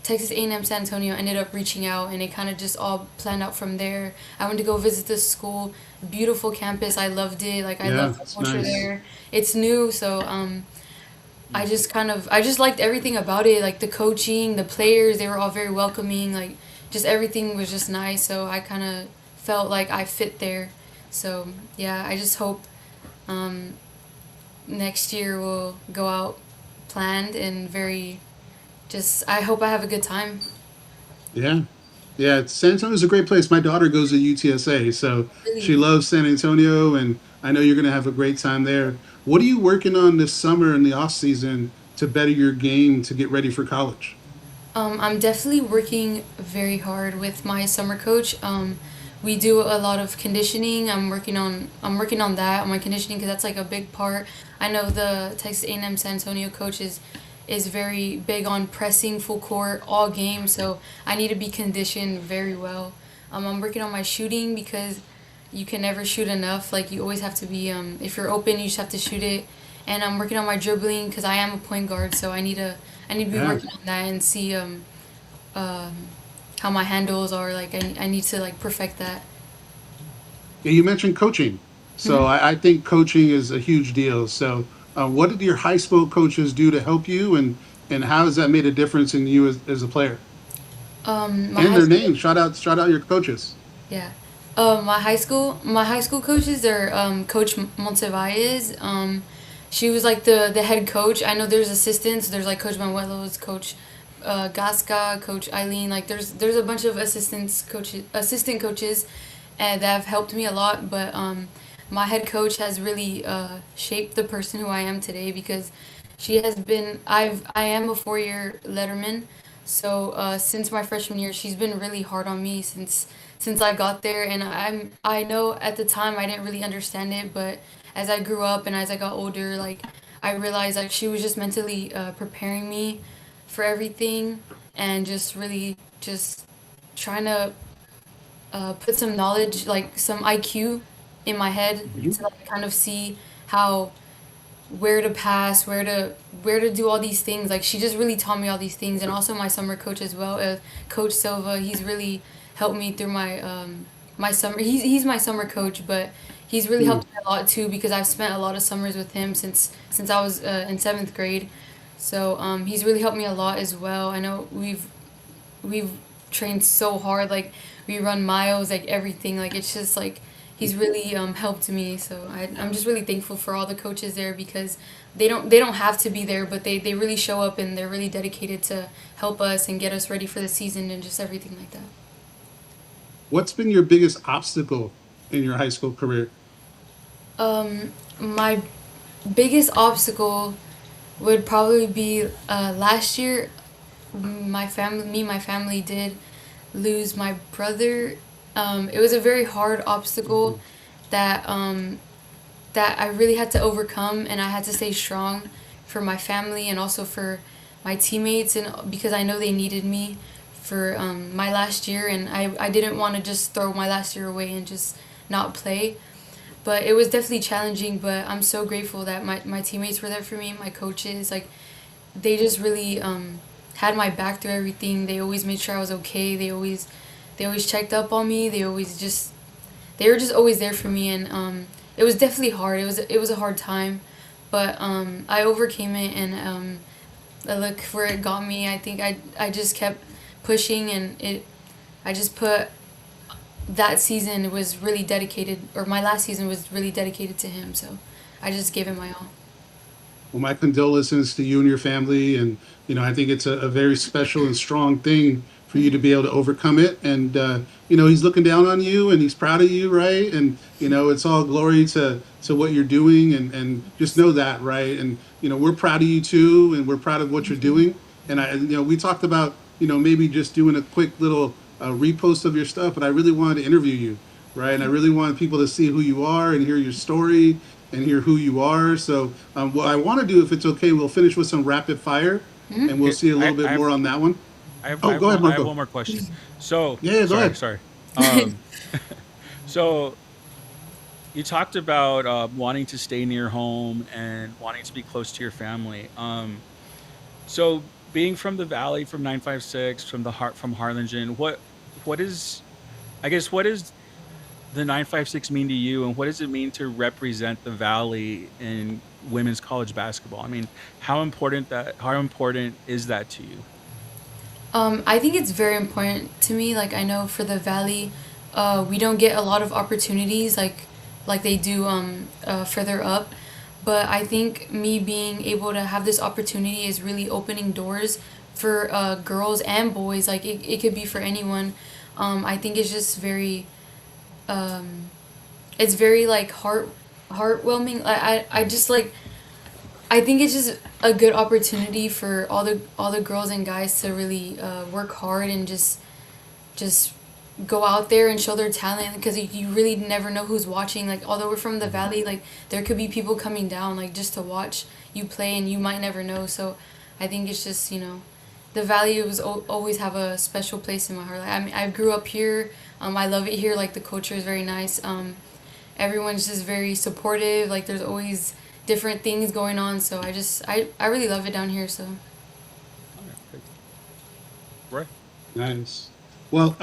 Speaker 5: Texas A&M San Antonio ended up reaching out and it kind of just all planned out from there. I went to go visit this school, beautiful campus. I loved it. Like I
Speaker 4: Yeah,
Speaker 5: loved the
Speaker 4: it's
Speaker 5: culture
Speaker 4: nice.
Speaker 5: there. It's new, so I just liked everything about it. Like the coaching, the players, they were all very welcoming. Like just everything was just nice. So I kind of felt like I fit there. So yeah, I just hope um, next year will go out planned and very just I hope I have a good time.
Speaker 4: Yeah. Yeah, San Antonio's a great place. My daughter goes to UTSA, so she
Speaker 5: Really.
Speaker 4: loves San Antonio, and I know you're going to have a great time there. What are you working on this summer in the off season to better your game to get ready for college?
Speaker 5: I'm definitely working very hard with my summer coach. We do a lot of conditioning. I'm working on that on my conditioning because that's like a big part. I know the Texas A&M San Antonio coach is very big on pressing full court all game, so I need to be conditioned very well. I'm working on my shooting because you can never shoot enough. Like you always have to be if you're open, you just have to shoot it. And I'm working on my dribbling because I am a point guard, so I need to be
Speaker 4: Yeah.
Speaker 5: working on that and see um, how my handles are. Like I need to like perfect that.
Speaker 4: Yeah, you mentioned coaching. So
Speaker 5: hmm
Speaker 4: I think coaching is a huge deal. So what did your high school coaches do to help you, and how has that made a difference in you as a player?
Speaker 5: My
Speaker 4: And
Speaker 5: high
Speaker 4: their
Speaker 5: school,
Speaker 4: names. Shout out your coaches.
Speaker 5: yeah. My high school coaches are Coach Montevalles. She was like the head coach. I know there's assistants. There's like Coach Manuelos, Coach Gasca, Coach Eileen. Like there's a bunch of assistant coaches, and that have helped me a lot. But my head coach has really shaped the person who I am today because she has been. I am a 4 year letterman, so since my freshman year, she's been really hard on me since I got there, and I know at the time I didn't really understand it, but as I grew up and as I got older, like I realized like she was just mentally preparing me for everything and just really just trying to put some knowledge, like some IQ in my head
Speaker 4: Mhm.
Speaker 5: to like kind of see how where to pass, where to do all these things. Like she just really taught me all these things, and also my summer coach as well, Coach Silva. He's really helped me through my summer. He's my summer coach, but he's really
Speaker 4: Hmm.
Speaker 5: helped me a lot too because I've spent a lot of summers with him since I was in seventh grade. So he's really helped me a lot as well. I know we've trained so hard, like we run miles, like everything, like it's just like he's really helped me. So I'm just really thankful for all the coaches there because they don't have to be there, but they really show up and they're really dedicated to help us and get us ready for the season and just everything like that.
Speaker 4: What's been your biggest obstacle in your high school career?
Speaker 5: My biggest obstacle would probably be last year. My family did lose my brother. It was a very hard obstacle that that I really had to overcome, and I had to stay strong for my family and also for my teammates, and because I know they needed me for my last year, and I didn't want to just throw my last year away and just not play. But it was definitely challenging, but I'm so grateful that my teammates were there for me, my coaches, like they just really had my back through everything. They always made sure I was okay. They always checked up on me. They were just always there for me, and it was definitely hard. It was a hard time, but I overcame it, and look where it got me. I think I just kept pushing, and I just put that season was really dedicated, or my last season was really dedicated to him. So I just gave it my all.
Speaker 4: Well, my condolences to you and your family, and I think it's a very special and strong thing for you to be able to overcome it. And he's looking down on you, and he's proud of you, right? And it's all glory to what you're doing, and just know that, right? And we're proud of you too, and we're proud of what you're doing. And we talked about maybe just doing a quick little repost of your stuff, but I really wanted to interview you, right? And I really wanted people to see who you are and hear your story and hear who you are. So what I want to do, if it's okay, we'll finish with some rapid fire, and we'll
Speaker 2: Okay,
Speaker 4: see a little bit
Speaker 2: I have
Speaker 4: more on that one.
Speaker 2: I have
Speaker 4: Oh, go ahead,
Speaker 2: I have
Speaker 4: Marco.
Speaker 2: one more question. So
Speaker 4: Yeah, yeah, go
Speaker 2: sorry,
Speaker 4: ahead.
Speaker 2: sorry. Um, so you talked about wanting to stay near home and wanting to be close to your family. So being from the Valley, from 956, from Harlingen, what is I guess what does the 956 mean to you, and what does it mean to represent the Valley in women's college basketball? I mean, how important is that to you?
Speaker 5: I think it's very important to me. Like I know for the Valley, we don't get a lot of opportunities like they do further up. But I think me being able to have this opportunity is really opening doors for girls and boys. Like it could be for anyone. I think it's just very it's very like heartwarming. I just like I think it's just a good opportunity for all the girls and guys to really work hard and just go out there and show their talent because you really never know who's watching. Like although we're from the Valley, like there could be people coming down like just to watch you play, and you might never know. So I think it's just the Valley was always have a special place in my heart. Like I mean I grew up here. I love it here. Like the culture is very nice. Everyone's just very supportive. Like there's always different things going on. So I really love it down here. So
Speaker 2: Okay, Roy?
Speaker 4: Nice. Well,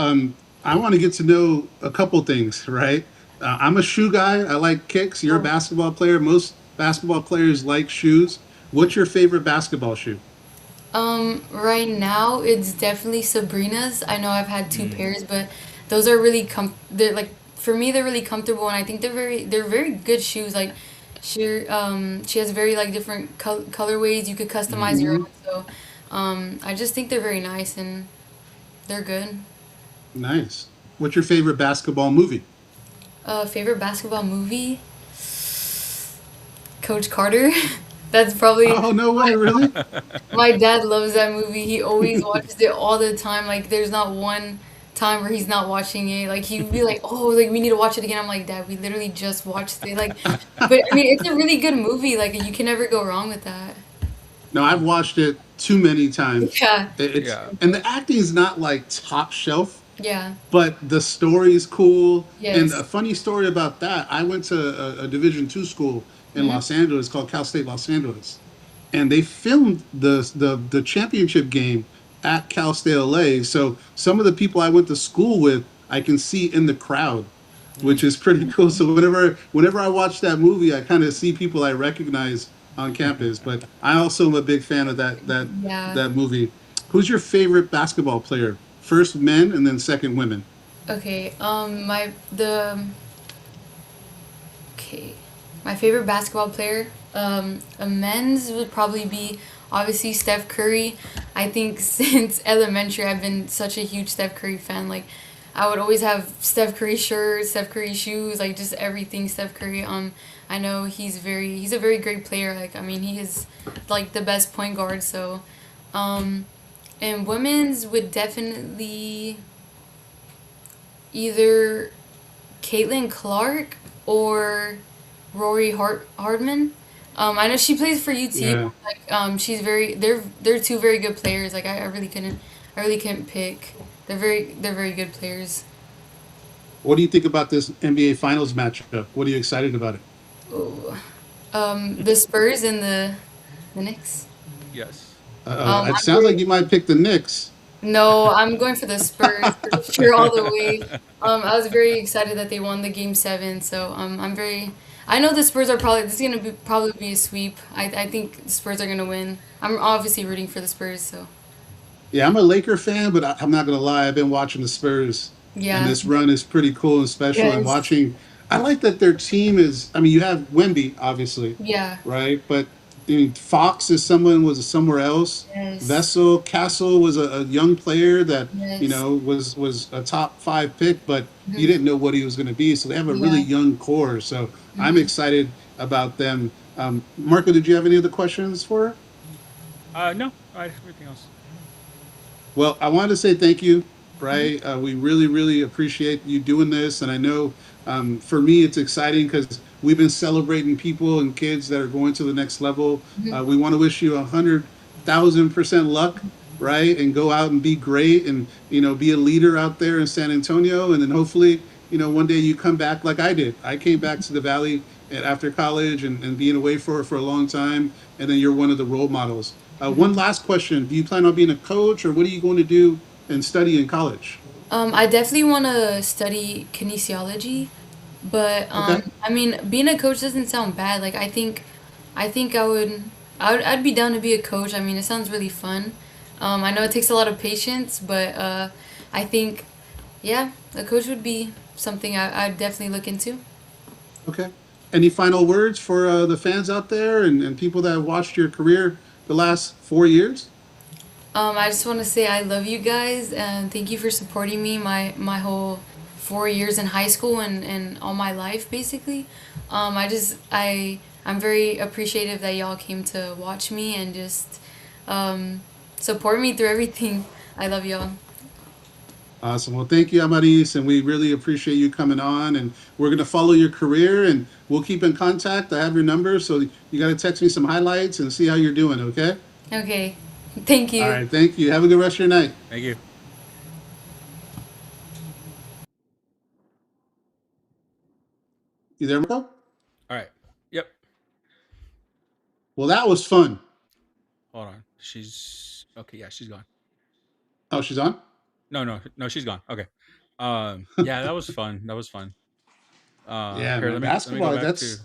Speaker 4: I want to get to know a couple things, right? I'm a shoe guy. I like kicks. You're a basketball player. Most basketball players like shoes. What's your favorite basketball shoe?
Speaker 5: right now it's definitely Sabrina's. I know I've had two
Speaker 2: Mm.
Speaker 5: pairs, but those are really they're like for me they're really comfortable, and I think they're very good shoes. Like she has very like different colorways. You could customize your
Speaker 4: Hmm.
Speaker 5: own. So I just think they're very nice and they're good.
Speaker 4: Nice. What's your favorite basketball movie?
Speaker 5: Favorite basketball movie? Coach Carter. That's probably
Speaker 4: Oh, no way, really?
Speaker 5: my dad loves that movie. He always watches it all the time. Like there's not one time where he's not watching it. Like he'd be like, "Oh, like we need to watch it again." I'm like, "Dad, we literally just watched it." Like, but I mean, it's a really good movie. Like you can never go wrong with that.
Speaker 4: No, I've watched it too many times.
Speaker 5: Yeah,
Speaker 4: It's
Speaker 2: Yeah.
Speaker 4: and the acting's not like top shelf,
Speaker 5: yeah,
Speaker 4: but the story's cool. And
Speaker 5: yes.
Speaker 4: a funny story about that, I went to a Division II school in Los Angeles called Cal State Los Angeles, and they filmed the championship game at Cal State LA. So some of the people I went to school with, I can see in the crowd, which is pretty cool. So whenever I watch that movie, I kind of see people I recognize on campus. But I also am a big fan of
Speaker 5: Yeah.
Speaker 4: that movie. Who's your favorite basketball player? First men and then second women.
Speaker 5: Okay. Okay. My favorite basketball player, a men's would probably be obviously Steph Curry. I think since elementary, I've been such a huge Steph Curry fan. Like, I would always have Steph Curry shirts, Steph Curry shoes, like just everything Steph Curry. I know he's a very great player. Like, I mean, he is like the best point guard. So, um, and women's would definitely either Caitlin Clark or Hardman. I know she plays for UT.
Speaker 4: Yeah.
Speaker 5: Like, she's very. They're two very good players. Like, I really couldn't pick. They're very good players.
Speaker 4: What do you think about this NBA Finals matchup? What are you excited about it?
Speaker 5: Ooh. The Spurs and the Knicks.
Speaker 2: Yes.
Speaker 4: It
Speaker 5: I'm
Speaker 4: sounds like
Speaker 5: very,
Speaker 4: you might pick the Knicks.
Speaker 5: no, I'm going for the Spurs for sure all the way. I was very excited that they won the game 7. So I'm very. I know the Spurs are probably this is gonna be probably be a sweep. I think the Spurs are gonna win. I'm obviously rooting for the Spurs. So
Speaker 4: Yeah, I'm a Laker fan, but I'm not gonna lie. I've been watching the Spurs, and
Speaker 5: yeah.
Speaker 4: this run is pretty cool and special. And
Speaker 5: Yes.
Speaker 4: watching, I like that their team is. I mean, you have Wemby, obviously,
Speaker 5: Yeah.
Speaker 4: right? But I mean, Fox is someone was somewhere else.
Speaker 5: Yes.
Speaker 4: Vessel Castle was a young player that
Speaker 5: Yes.
Speaker 4: was a top 5 pick, but you
Speaker 5: Hmm.
Speaker 4: didn't know what he was going to be. So they have a really
Speaker 5: Yeah.
Speaker 4: young core. So I'm
Speaker 5: Hmm.
Speaker 4: excited about them. Marco, did you have any other questions for her?
Speaker 2: No, everything else.
Speaker 4: Well, I wanted to say thank you,
Speaker 5: Hmm.
Speaker 4: right? We really, really appreciate you doing this. And I know for me, it's exciting because we've been celebrating people and kids that are going to the next level.
Speaker 5: Hmm.
Speaker 4: We want to wish you 100,000% luck, right? And go out and be great and, be a leader out there in San Antonio. And then hopefully, one day you come back like I did. I came back to the Valley after college and being away for a long time. And then you're one of the role models. One
Speaker 5: Hmm.
Speaker 4: last question. Do you plan on being a coach or what are you going to do and study in college?
Speaker 5: I definitely want to study kinesiology, but
Speaker 4: Okay.
Speaker 5: I mean, being a coach doesn't sound bad. Like, I think I'd be down to be a coach. I mean, it sounds really fun. I know it takes a lot of patience, but I think, yeah, a coach would be something I'd definitely look into.
Speaker 4: Okay. Any final words for the fans out there and people that have watched your career the last 4 years?
Speaker 5: I just want to say I love you guys and thank you for supporting me my whole 4 years in high school and all my life basically. I'm very appreciative that y'all came to watch me and just um, support me through everything. I love y'all.
Speaker 4: Awesome. Well, thank you, Amaris, and we really appreciate you coming on. And we're going to follow your career and we'll keep in contact. I have your number, so you got to text me some highlights and see how you're doing, okay?
Speaker 5: Okay, thank
Speaker 4: All
Speaker 5: you.
Speaker 4: right. Thank you. Have a good rest of your night.
Speaker 2: Thank you.
Speaker 4: You there, Marco?
Speaker 2: All right. Yep.
Speaker 4: Well, that was fun.
Speaker 2: Hold on. She's okay. Yeah, she's gone.
Speaker 4: Oh, she's on?
Speaker 2: No, no, no, she's gone. Okay. Yeah, that was fun. That was fun.
Speaker 4: Yeah,
Speaker 2: Here,
Speaker 4: man.
Speaker 2: let me go
Speaker 4: Basketball,
Speaker 2: back to.
Speaker 4: that's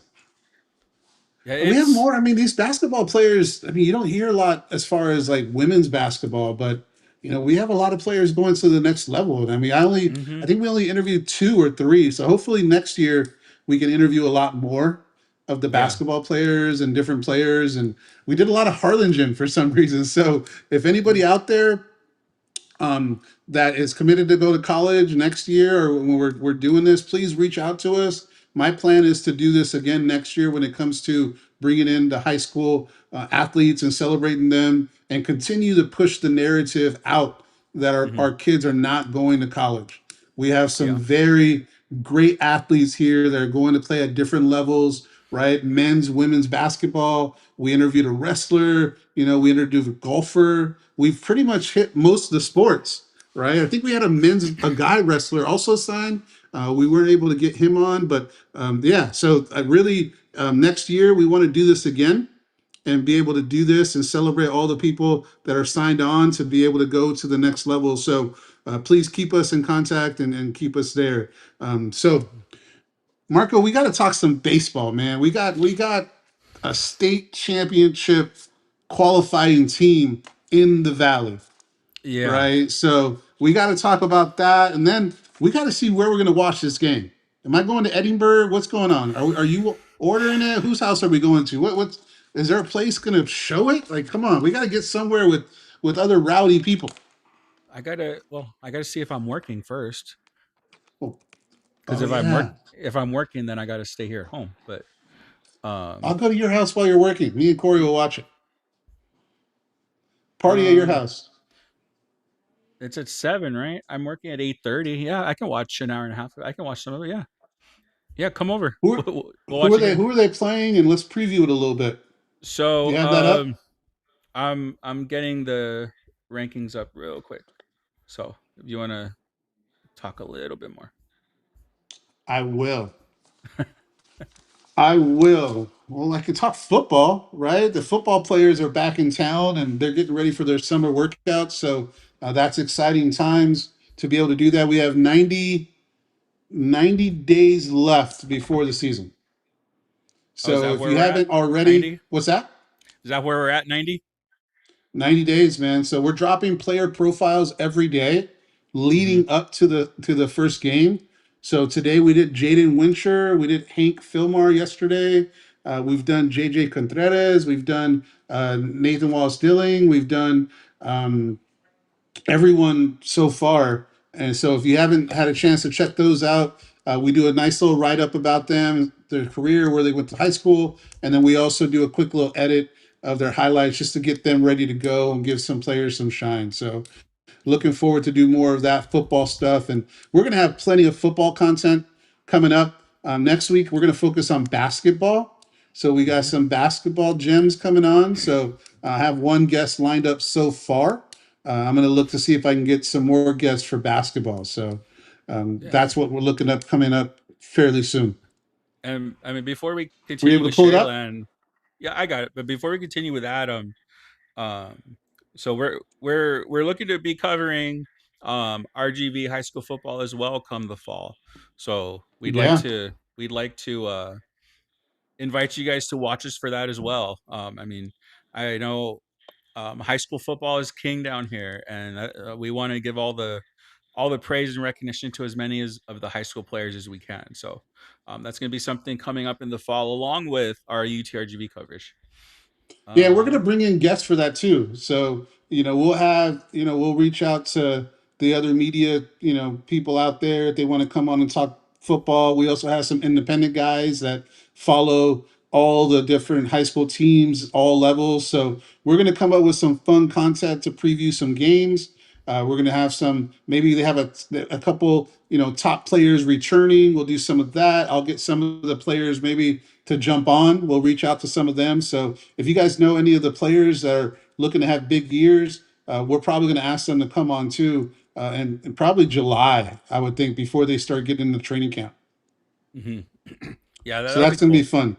Speaker 2: Yeah,
Speaker 4: we have
Speaker 2: it's.
Speaker 4: more. I mean, these basketball players, I mean, you don't hear a lot as far as like women's basketball, but we have a lot of players going to the next level. And I mean, I
Speaker 2: Mm-hmm.
Speaker 4: think we only interviewed 2 or 3. So hopefully next year we can interview a lot more of the
Speaker 2: Yeah.
Speaker 4: basketball players and different players. And we did a lot of Harlingen for some reason. So if anybody out there that is committed to go to college next year or when we're doing this, please reach out to us. My plan is to do this again next year when it comes to bringing in the high school athletes and celebrating them and continue to push the narrative out that
Speaker 2: Mm-hmm.
Speaker 4: our kids are not going to college. We have some
Speaker 2: Yeah.
Speaker 4: very great athletes here that are going to play at different levels, right? Men's, women's basketball. We interviewed a wrestler, we interviewed a golfer. We've pretty much hit most of the sports, right? I think we had a guy wrestler also signed. We weren't able to get him on, but yeah. So I really Next year, we want to do this again and be able to do this and celebrate all the people that are signed on to be able to go to the next level. So please keep us in contact and keep us there. So Marco, we got to talk some baseball, man. We got a state championship qualifying team in the Valley,
Speaker 2: Yeah,
Speaker 4: right? So we got to talk about that, and then we got to see where we're going to watch this game. Am I going to Edinburgh? What's going on? Are you ordering it? Whose house are we going to? What's is there a place going to show it? Like, come on, we got to get somewhere with other rowdy people.
Speaker 2: I gotta see if I'm working first.
Speaker 4: Oh,
Speaker 2: Because
Speaker 4: oh yeah,
Speaker 2: if I'm working, then I gotta stay here at home. But
Speaker 4: I'll
Speaker 2: um,
Speaker 4: go to your house while you're working. Me and Corey will watch it. Party at your
Speaker 2: um,
Speaker 4: house.
Speaker 2: it's at 7, right? I'm working at 8:30. Yeah, I can watch an hour and a half. I can watch some of it. Yeah, yeah. Come over.
Speaker 4: Who are,
Speaker 2: We'll
Speaker 4: who
Speaker 2: watch
Speaker 4: are
Speaker 2: a
Speaker 4: they?
Speaker 2: game.
Speaker 4: Who are they playing? And let's preview it a little bit. Do
Speaker 2: So
Speaker 4: you have that up?
Speaker 2: I'm getting the rankings up real quick. So if you want to talk a little bit more.
Speaker 4: I will. I will. Well, I can talk football, right? The football players are back in town and they're getting ready for their summer workouts. So that's exciting times to be able to do that. We have 90 days left before the season.
Speaker 2: Oh, is
Speaker 4: So
Speaker 2: that
Speaker 4: if
Speaker 2: where
Speaker 4: you
Speaker 2: we're at?
Speaker 4: haven't already,
Speaker 2: 90?
Speaker 4: what's that?
Speaker 2: Is that where we're at? 90?
Speaker 4: 90 days, man. So we're dropping player profiles every day
Speaker 2: Mm-hmm.
Speaker 4: leading up to the first game. So today we did Jaden Wincher, we did Hank Filmar yesterday. We've done JJ Contreras, we've done Nathan Wallace Dilling, we've done um, everyone so far. And so if you haven't had a chance to check those out, we do a nice little write up about them, their career, where they went to high school, and then we also do a quick little edit of their highlights just to get them ready to go and give some players some shine. So looking forward to do more of that football stuff, and we're going to have plenty of football content coming up. Next week we're going to focus on basketball, so we got
Speaker 2: Mm-hmm.
Speaker 4: some basketball gems coming on. So I have one guest lined up so far. I'm going to look to see if I can get some more guests for basketball. So
Speaker 2: Yeah.
Speaker 4: that's what we're looking up coming up fairly soon.
Speaker 2: And I mean, before we
Speaker 4: Were you
Speaker 2: continue
Speaker 4: able
Speaker 2: with
Speaker 4: to pull it up?
Speaker 2: Sharyland, yeah, I got it. But before we continue with that, um, so we're looking to be covering RGV high school football as well come the fall. So
Speaker 4: Yeah.
Speaker 2: we'd like to invite you guys to watch us for that as well. I mean, I know high school football is king down here, and we want to give all the praise and recognition to as many as of the high school players as we can. So that's going to be something coming up in the fall, along with our UTRGV coverage.
Speaker 4: Yeah, we're gonna
Speaker 2: Um,
Speaker 4: bring in guests for that too. So, we'll have, we'll reach out to the other media, people out there if they want to come on and talk football. We also have some independent guys that follow all the different high school teams, all levels. So we're gonna come up with some fun content to preview some games. We're gonna have some, maybe they have a couple, top players returning. We'll do some of that. I'll get some of the players maybe to jump on. We'll reach out to some of them. So if you guys know any of the players that are looking to have big years, we're probably going to ask them to come on too, and probably July, I would think, before they start getting into training camp.
Speaker 2: mhm. Yeah,
Speaker 4: So
Speaker 2: that'll be
Speaker 4: that's going to be
Speaker 2: cool.
Speaker 4: fun.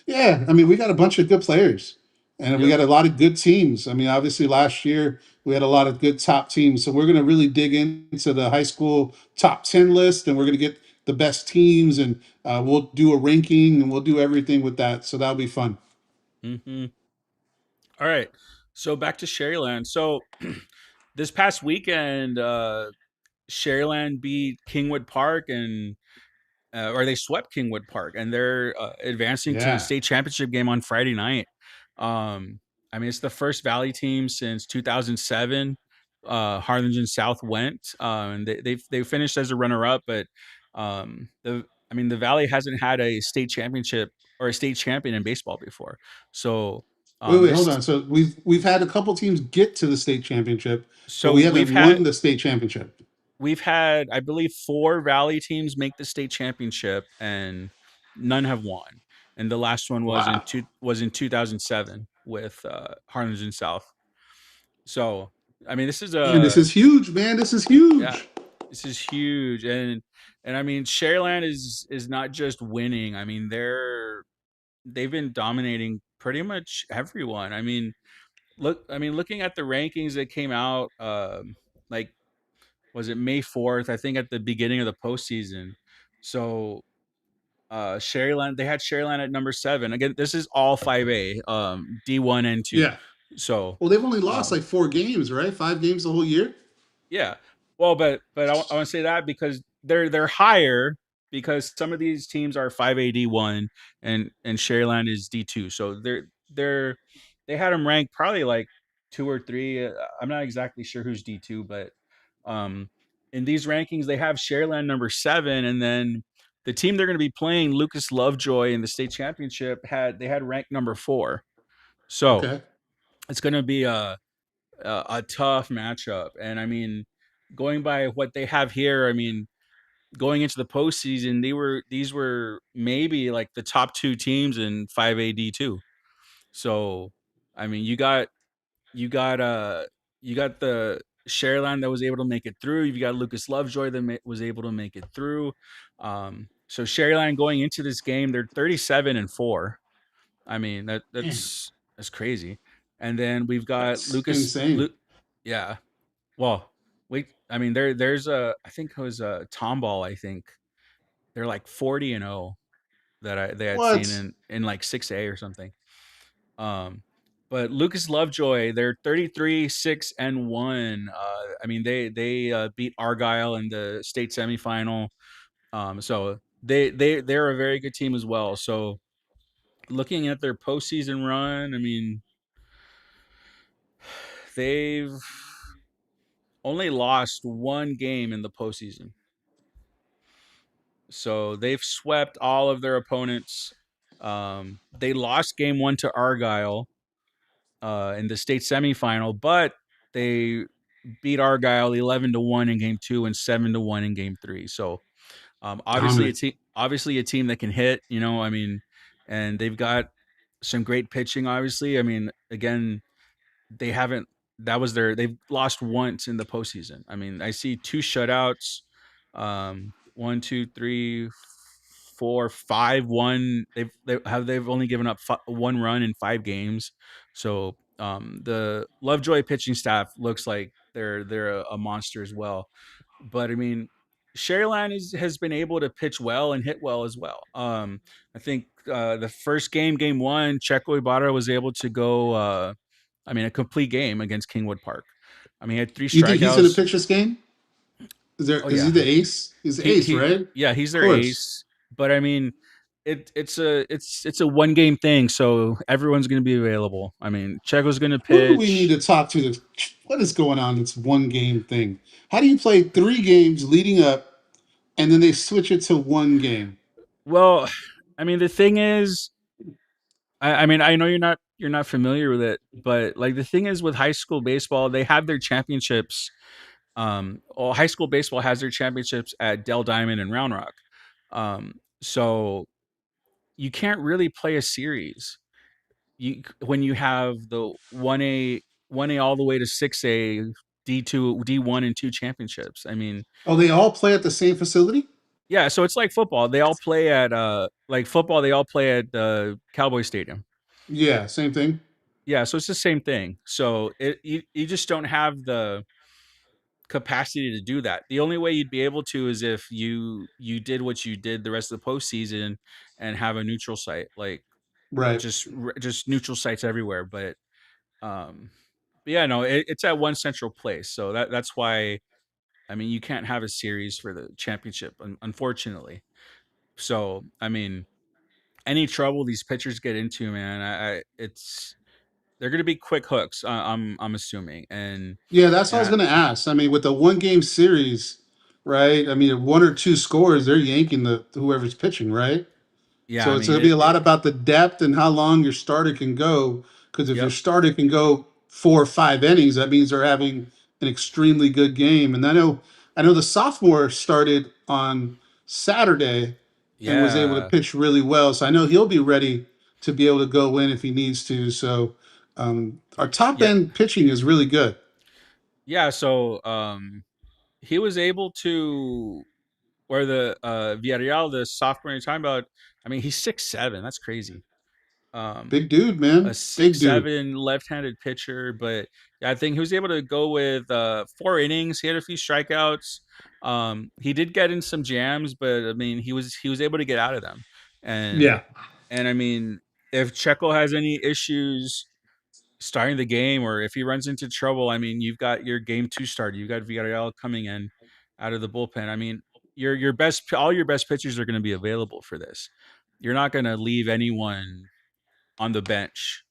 Speaker 4: Yeah, I mean, we got a bunch of good players, and we
Speaker 2: Yep.
Speaker 4: got a lot of good teams. I mean, obviously last year we had a lot of good top teams. So we're going to really dig into the high school top 10 list, and we're going to get the best teams, and we'll do a ranking, and we'll do everything with that. So that'll be fun.
Speaker 2: Hmm. All right. So back to Sharyland. So this past weekend, Sharyland beat Kingwood Park and or they swept Kingwood Park, and they're advancing to the
Speaker 4: Yeah.
Speaker 2: state championship game on Friday night. Um, I mean, it's the first Valley team since 2007. Harlingen South went, and they finished as a runner up, but the I mean the Valley hasn't had a state championship or a state champion in baseball before, so
Speaker 4: Wait, hold
Speaker 2: this
Speaker 4: on. So we've had a couple teams get to the state championship, but
Speaker 2: so
Speaker 4: we haven't won the state championship.
Speaker 2: we've had, I believe, 4 Valley teams make the state championship, and none have won. And the last one
Speaker 4: Wow.
Speaker 2: was in 2007 with Harlingen South. So, I mean, this is
Speaker 4: Man, this
Speaker 2: a
Speaker 4: is huge, man. This is
Speaker 2: yeah,
Speaker 4: huge.
Speaker 2: this is huge, and I mean, Sharyland is not just winning. I mean, they've been dominating pretty much everyone. Looking at the rankings that came out, like was it May 4th? I think at the beginning of the postseason. So Sherryland, they had Sherryland at number 7. Again, this is all 5A, D1 and 2.
Speaker 4: Yeah.
Speaker 2: So
Speaker 4: Well, they've only lost
Speaker 2: um,
Speaker 4: like 4 games, right? 5 games the whole year.
Speaker 2: yeah. Well, but I want to say that because they're higher because some of these teams are 5A D1 and Sherryland is D2. So they're they had them ranked probably like 2 or 3. I'm not exactly sure who's D2, but um in these rankings they have Sherryland number 7, and then the team they're going to be playing, Lucas Lovejoy in the state championship, had ranked number 4. So
Speaker 4: Okay.
Speaker 2: it's going to be a tough matchup. And going by what they have here, going into the postseason, these were maybe like the top 2 teams in 5AD2. So, I mean, you got you got the Sherland that was able to make it through. You've got Lucas Lovejoy that was able to make it through. So Sherland going into this game, they're 37-4.
Speaker 4: Man,
Speaker 2: That's crazy. And then we've got
Speaker 4: that's insane.
Speaker 2: yeah. Well, wait. There's a I think it was a Tomball. I think they're like 40-0 that they had seen
Speaker 4: What?
Speaker 2: in like 6A or something. But Lucas Lovejoy, they're 33-6-1. They beat Argyle in the state semifinal. So they're a very good team as well. So looking at their postseason run, they've only lost one game in the postseason. So they've swept all of their opponents. They lost game 1 to Argyle in the state semifinal, but they beat Argyle 11-1 in game 2 and 7-1 in game 3. So
Speaker 4: Dominant.
Speaker 2: obviously a team that can hit, and they've got some great pitching. Obviously, again, they haven't. They've lost once in the postseason. I see 2 shutouts. One, two, three, 4, 5, 1. They've only given up 1 run in 5 games. So the Lovejoy pitching staff looks like they're a monster as well. But Sherryland has been able to pitch well and hit well as well. I think the first game 1, Checo Ibarra was able to go. A complete game against Kingwood Park. He had 3
Speaker 4: You think he's going to
Speaker 2: strikeouts.
Speaker 4: pitch this game?
Speaker 2: Oh
Speaker 4: Is he
Speaker 2: yeah,
Speaker 4: the ace? He's the ace,
Speaker 2: he
Speaker 4: right? Of
Speaker 2: yeah, he's their
Speaker 4: course.
Speaker 2: ace. But it's a 1 game thing, so everyone's going to be available. Checo's going to
Speaker 4: Who do we need
Speaker 2: pitch.
Speaker 4: to talk to? What is going on? It's 1 game thing. How do you play 3 games leading up, and then they switch it to 1 game?
Speaker 2: Well, the thing is, I know you're not familiar with it, but like the thing is with high school baseball, they have their championships. High school baseball has their championships at Dell Diamond and Round Rock. So you can't really play a series. When you have the 1A all the way to 6A, D2, D1 and 2 championships.
Speaker 4: Oh, they all play at the same facility?
Speaker 2: Yeah, so it's like football. They all play at they all play at the Cowboy Stadium.
Speaker 4: Yeah, same thing.
Speaker 2: Yeah, so it's the same thing. So you just don't have the capacity to do that. The only way you'd be able to is if you did what you did the rest of the postseason and have a neutral site, like
Speaker 4: Right.
Speaker 2: just neutral sites everywhere. Um, but yeah, no, it's at one central place, so that's why. You can't have a series for the championship, unfortunately. So any trouble these pitchers get into, man, it's they're gonna be quick hooks. I'm assuming,
Speaker 4: Yeah, that's what I was
Speaker 2: and
Speaker 4: going to ask. I mean, with the 1 game series, right? I mean, 1 or 2 scores, they're yanking the whoever's pitching, right?
Speaker 2: yeah,
Speaker 4: So it's going to be a lot about the depth and how long your starter can go. Because if your
Speaker 2: yep,
Speaker 4: starter can go 4 or 5 innings, that means they're having an extremely good game. And I know the sophomore started on Saturday and was able to
Speaker 2: yeah,
Speaker 4: pitch really well. So I know he'll be ready to be able to go in if he needs to. So our top
Speaker 2: yeah,
Speaker 4: end pitching is really good.
Speaker 2: yeah. So he was able to, where the Villarreal, the sophomore you're talking about. He's 6'7". That's crazy. Um,
Speaker 4: Big dude,
Speaker 2: a
Speaker 4: man. Big
Speaker 2: six
Speaker 4: dude.
Speaker 2: seven left-handed pitcher, but yeah, I think he was able to go with 4 innings. He had a few strikeouts. He did get in some jams, but I mean, he was able to get out of them. And
Speaker 4: Yeah.
Speaker 2: and I mean, if Checo has any issues starting the game, or if he runs into trouble, I mean, you've got your game two starter. You've got Villarreal coming in out of the bullpen. I mean, all your best pitchers are going to be available for this. You're not going to leave anyone on the bench.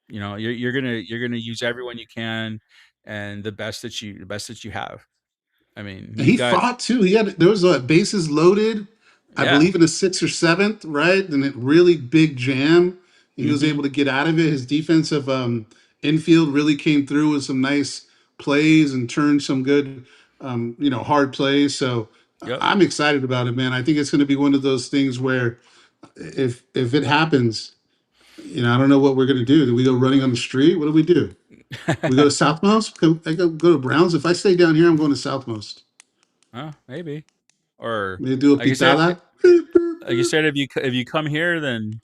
Speaker 2: You're gonna use everyone you can, and the best that you have. I mean,
Speaker 4: And
Speaker 2: you've
Speaker 4: he
Speaker 2: got
Speaker 4: fought too. There was bases loaded, I
Speaker 2: yeah.
Speaker 4: believe in the sixth or seventh, right? And it really big jam. He was
Speaker 2: Mm-hmm.
Speaker 4: able to get out of it. His defensive infield really came through with some nice plays and turned some good, hard plays. So
Speaker 2: Yep.
Speaker 4: I'm excited about it, man. I think it's going to be one of those things where if it happens, I don't know what we're going to do. Do we go running on the street? What do we do? We go to Southmost? I go to Browns. If I stay down here, I'm going to Southmost.
Speaker 2: Maybe. Or
Speaker 4: We do a
Speaker 2: like you said,
Speaker 4: pitada.
Speaker 2: if you come here, then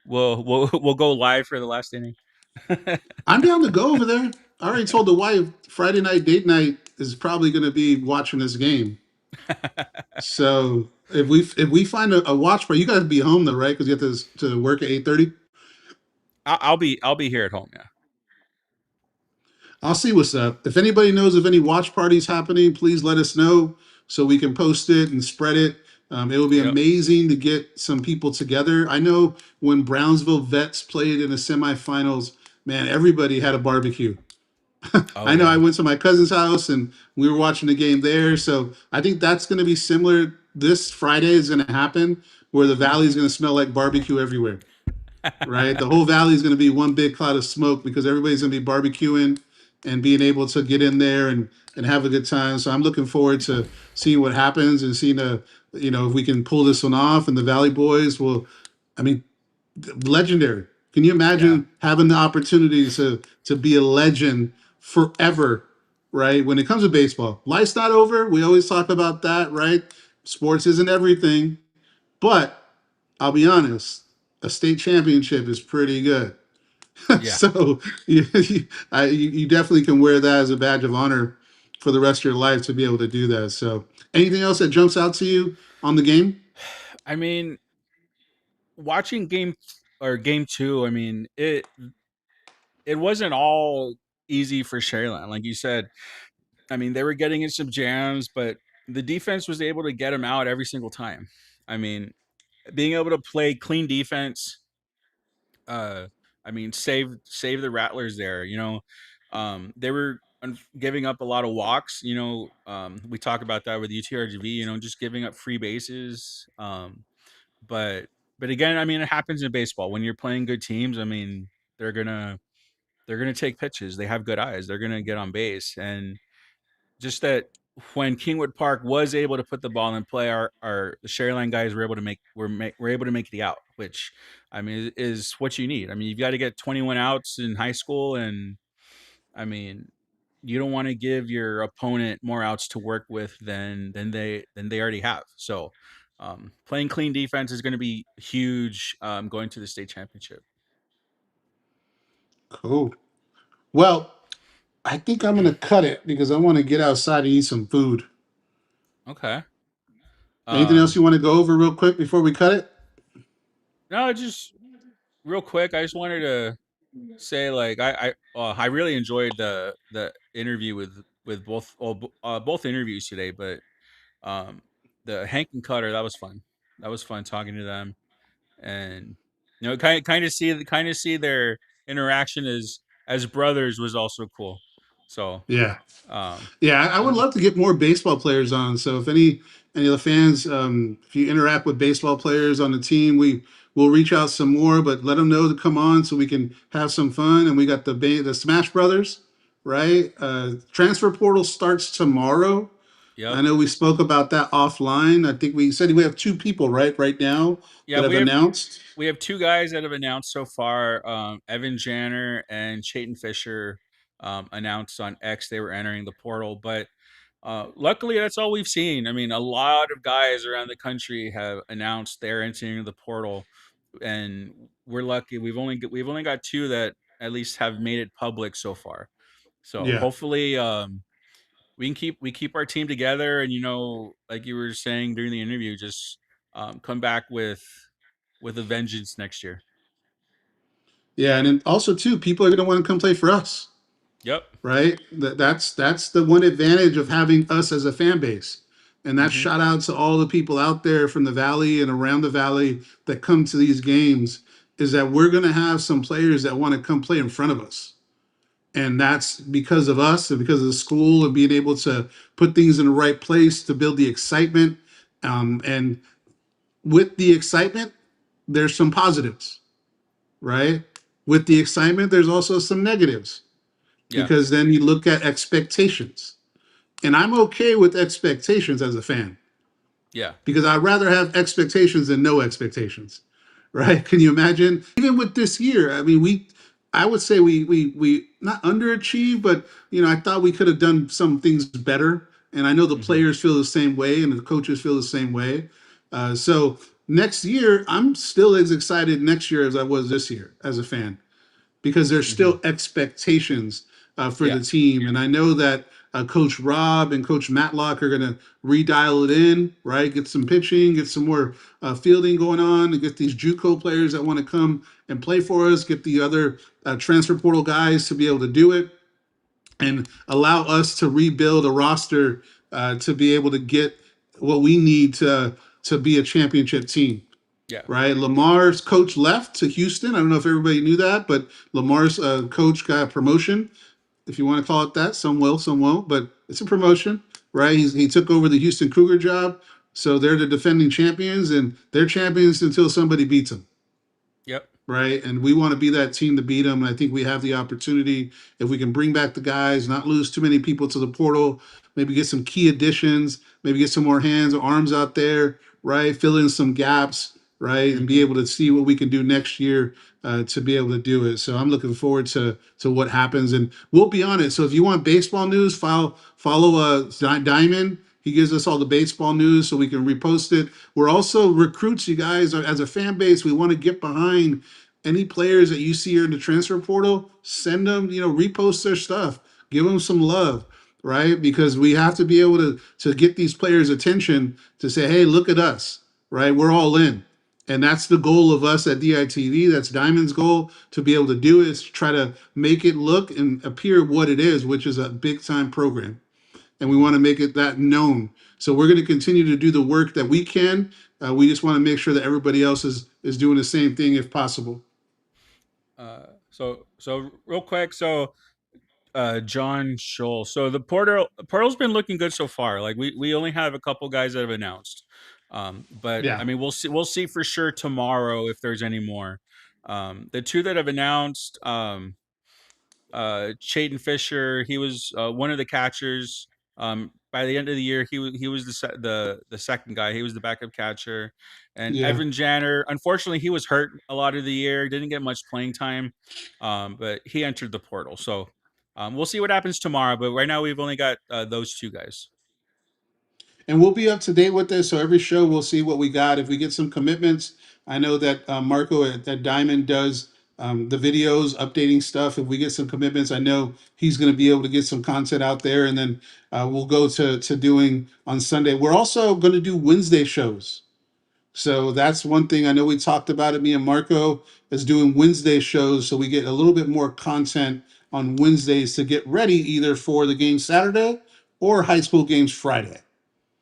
Speaker 2: we'll go live for the last inning.
Speaker 4: I'm down to go over there. I already told the wife Friday night date night is probably going to be watching this game. So if we find a watch party, you got to be home though, right? Because you have to work at 8:30.
Speaker 2: I'll be here at home. Yeah.
Speaker 4: I'll see what's up. If anybody knows of any watch parties happening, please let us know so we can post it and spread it. It will be
Speaker 2: Yep.
Speaker 4: amazing to get some people together. I know when Brownsville Vets played in the semifinals, man, everybody had a barbecue.
Speaker 2: Oh
Speaker 4: I know I
Speaker 2: yeah.
Speaker 4: went to my cousin's house and we were watching the game there. So I think that's going to be similar. This Friday is going to happen where the valley
Speaker 2: Mm-hmm.
Speaker 4: is going to smell like barbecue everywhere, right? The whole valley is going to be one big cloud of smoke because everybody's going to be barbecuing and being able to get in there and have a good time. So I'm looking forward to seeing what happens and seeing if we can pull this one off. And the Valley Boys will, I mean, legendary. Can you
Speaker 2: Yeah.
Speaker 4: imagine having the opportunity to be a legend forever, right? When it comes to baseball, life's not over. We always talk about that, right? Sports isn't everything, but I'll be honest, a state championship is pretty good.
Speaker 2: Yeah.
Speaker 4: So you definitely can wear that as a badge of honor for the rest of your life to be able to do that. So anything else that jumps out to you on the game?
Speaker 2: I mean, watching game two. I mean, it wasn't all easy for Sharyland, like you said. I mean, they were getting in some jams, but the defense was able to get them out every single time. I mean, being able to play clean defense, uh, I mean, save the Rattlers there. They were giving up a lot of walks. We talk about that with UTRGV. Just giving up free bases. But but again, I mean, it happens in baseball when you're playing good teams. I mean, they're gonna they're gonna take pitches. They have good eyes. They're gonna get on base, and just that when Kingwood Park was able to put the ball in play, our the Sharyland guys were able to make the out, which I mean is what you need. I mean, you've got to get 21 outs in high school, and I mean, you don't want to give your opponent more outs to work with than they already have. So, playing clean defense is going to be huge going to the state championship.
Speaker 4: Cool. Well, I think I'm gonna cut it because I want to get outside and eat some food.
Speaker 2: Okay.
Speaker 4: Anything else
Speaker 2: Um,
Speaker 4: you want to go over real quick before we cut it?
Speaker 2: no, just real quick. I just wanted to say like I really enjoyed the interview with both interviews today, but um the Hank and Cutter, that was fun. That was fun talking to them, and kind of see their interaction as brothers was also cool. So
Speaker 4: Yeah.
Speaker 2: um
Speaker 4: Yeah, I would
Speaker 2: um,
Speaker 4: love to get more baseball players on. So if any of the fans, if you interact with baseball players on the team, we'll reach out some more. But let them know to come on so we can have some fun. And we got the Smash Brothers, right? Transfer portal starts tomorrow.
Speaker 2: yep.
Speaker 4: I know we spoke about that offline. I think we said we have two people right now
Speaker 2: Yeah,
Speaker 4: that have
Speaker 2: we have
Speaker 4: announced.
Speaker 2: we have two guys that have announced so far. Evan Janner and Chayton Fisher announced on X they were entering the portal, but luckily that's all we've seen. I mean, a lot of guys around the country have announced they're entering the portal, and we're lucky. We've only got two that at least have made it public so far. So
Speaker 4: Yeah.
Speaker 2: hopefully, we keep our team together, and like you were saying during the interview, just come back with a vengeance next year.
Speaker 4: Yeah, and then also too, people are going to want to come play for us,
Speaker 2: Yep.
Speaker 4: right? That's the one advantage of having us as a fan base. And that's
Speaker 2: Hmm.
Speaker 4: shout out to all the people out there from the valley and around the valley that come to these games, is that we're going to have some players that want to come play in front of us. And that's because of us and because of the school and being able to put things in the right place to build the excitement. And with the excitement, there's some positives, right? With the excitement, there's also some negatives,
Speaker 2: Yeah.
Speaker 4: because then you look at expectations. And I'm okay with expectations as a fan,
Speaker 2: Yeah.
Speaker 4: because I'd rather have expectations than no expectations, right? Can you imagine? Even with this year, I mean, I would say we not underachieved, but I thought we could have done some things better. And I know the
Speaker 2: Hmm.
Speaker 4: players feel the same way, and the coaches feel the same way. So next year, I'm still as excited next year as I was this year as a fan, because there's
Speaker 2: Hmm.
Speaker 4: still expectations for
Speaker 2: Yeah.
Speaker 4: the team. And I know that Coach Rob and Coach Matlock are going to redial it in, right? Get some pitching, get some more fielding going on, and get these JUCO players that want to come and play for us, get the other transfer portal guys to be able to do it, and allow us to rebuild a roster to be able to get what we need to be a championship team,
Speaker 2: Yeah.
Speaker 4: right? Lamar's coach left to Houston. I don't know if everybody knew that, but Lamar's coach got a promotion, if you want to call it that. Some will, some won't, but it's a promotion, right? He took over the Houston Cougar job. So they're the defending champions, and they're champions until somebody beats them,
Speaker 2: Yep.
Speaker 4: right? And we want to be that team to beat them. And I think we have the opportunity, if we can bring back the guys, not lose too many people to the portal, maybe get some key additions, maybe get some more hands or arms out there, right? Fill in some gaps, right? And be
Speaker 2: Hmm.
Speaker 4: able to see what we can do next year to be able to do it. So I'm looking forward to what happens, and we'll be on it. So if you want baseball news, follow Diamond. He gives us all the baseball news so we can repost it. We're also recruits, you guys, as a fan base. We want to get behind any players that you see here in the transfer portal. Send them, repost their stuff, give them some love, right? Because we have to be able to get these players' attention to say, hey, look at us, right? We're all in. And that's the goal of us at DITV. That's Diamond's goal, to be able to do it, is to try to make it look and appear what it is, which is a big time program. And we
Speaker 2: Hmm.
Speaker 4: want to make it that known. So we're going to continue to do the work that we can. We just want to make sure that everybody else is doing the same thing if possible.
Speaker 2: So real quick, John Scholl. So the portal's been looking good so far. Like we only have a couple guys that have announced. But I
Speaker 4: Yeah.
Speaker 2: mean, we'll see for sure tomorrow if there's any more. The two that have announced, Chayton Fisher, he was one of the catchers. By the end of the year, he was the second guy. He was the backup catcher, and
Speaker 4: Yeah.
Speaker 2: Evan Janner. Unfortunately, he was hurt a lot of the year. Didn't get much playing time, but he entered the portal. So we'll see what happens tomorrow. But right now, we've only got those two guys.
Speaker 4: And we'll be up to date with this. So every show we'll see what we got. If we get some commitments, I know that Marco at Diamond does the videos, updating stuff. If we get some commitments, I know he's going to be able to get some content out there. And then we'll go to doing on Sunday. We're also going to do Wednesday shows. So that's one thing I know we talked about it. Me and Marco is doing Wednesday shows, so we get a little bit more content on Wednesdays to get ready either for the game Saturday or high school games Friday.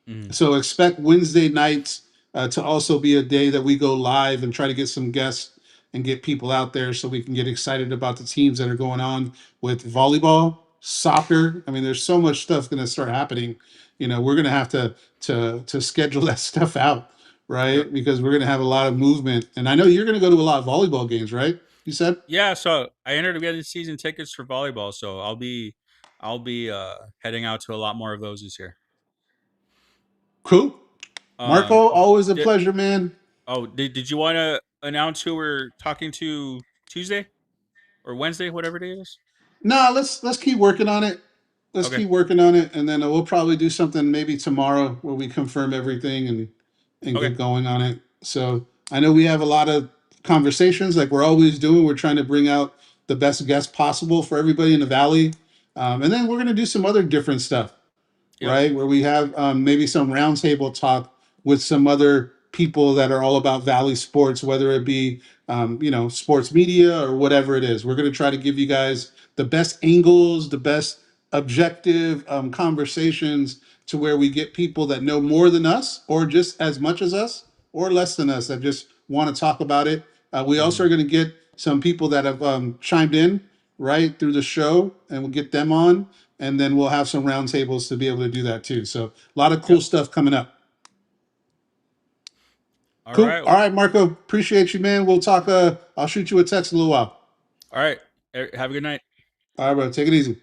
Speaker 2: Mhm.
Speaker 4: So expect Wednesday nights to also be a day that we go live and try to get some guests and get people out there so we can get excited about the teams that are going on with volleyball, soccer. I mean, there's so much stuff going to start happening. We're going to have to schedule that stuff out,
Speaker 2: Yep.
Speaker 4: right? Because we're going to have a lot of movement. And I know you're going to go to a lot of volleyball games, right? You said
Speaker 2: Yeah. So I ended up getting season tickets for volleyball. So I'll be heading out to a lot more of those this year.
Speaker 4: cool. Marco,
Speaker 2: Um,
Speaker 4: always a
Speaker 2: did,
Speaker 4: pleasure, man.
Speaker 2: did you want to announce who we're talking to Tuesday or Wednesday, whatever day it is?
Speaker 4: No, let's keep working on it. Let's
Speaker 2: Okay.
Speaker 4: keep working on it, and then we'll probably do something maybe tomorrow where we confirm everything and
Speaker 2: Okay.
Speaker 4: get going on it. So I know we have a lot of conversations like we're always doing. We're trying to bring out the best guests possible for everybody in the Valley. And then we're going to do some other different stuff,
Speaker 2: Yep.
Speaker 4: right? Where we have maybe some roundtable talk with some other people that are all about Valley sports, whether it be sports media or whatever it is. We're going to try to give you guys the best angles, the best objective conversations to where we get people that know more than us, or just as much as us, or less than us that just want to talk about it. We also are going to get some people that have chimed in right through the show, and we'll get them on, and then we'll have some roundtables to be able to do that too. So a lot of cool
Speaker 2: Yep.
Speaker 4: stuff coming up.
Speaker 2: All
Speaker 4: Cool.
Speaker 2: right.
Speaker 4: All right, Marco. Appreciate you, man. We'll talk. I'll shoot you a text in a little while.
Speaker 2: All right. Have a good night.
Speaker 4: All right, bro. Take it easy.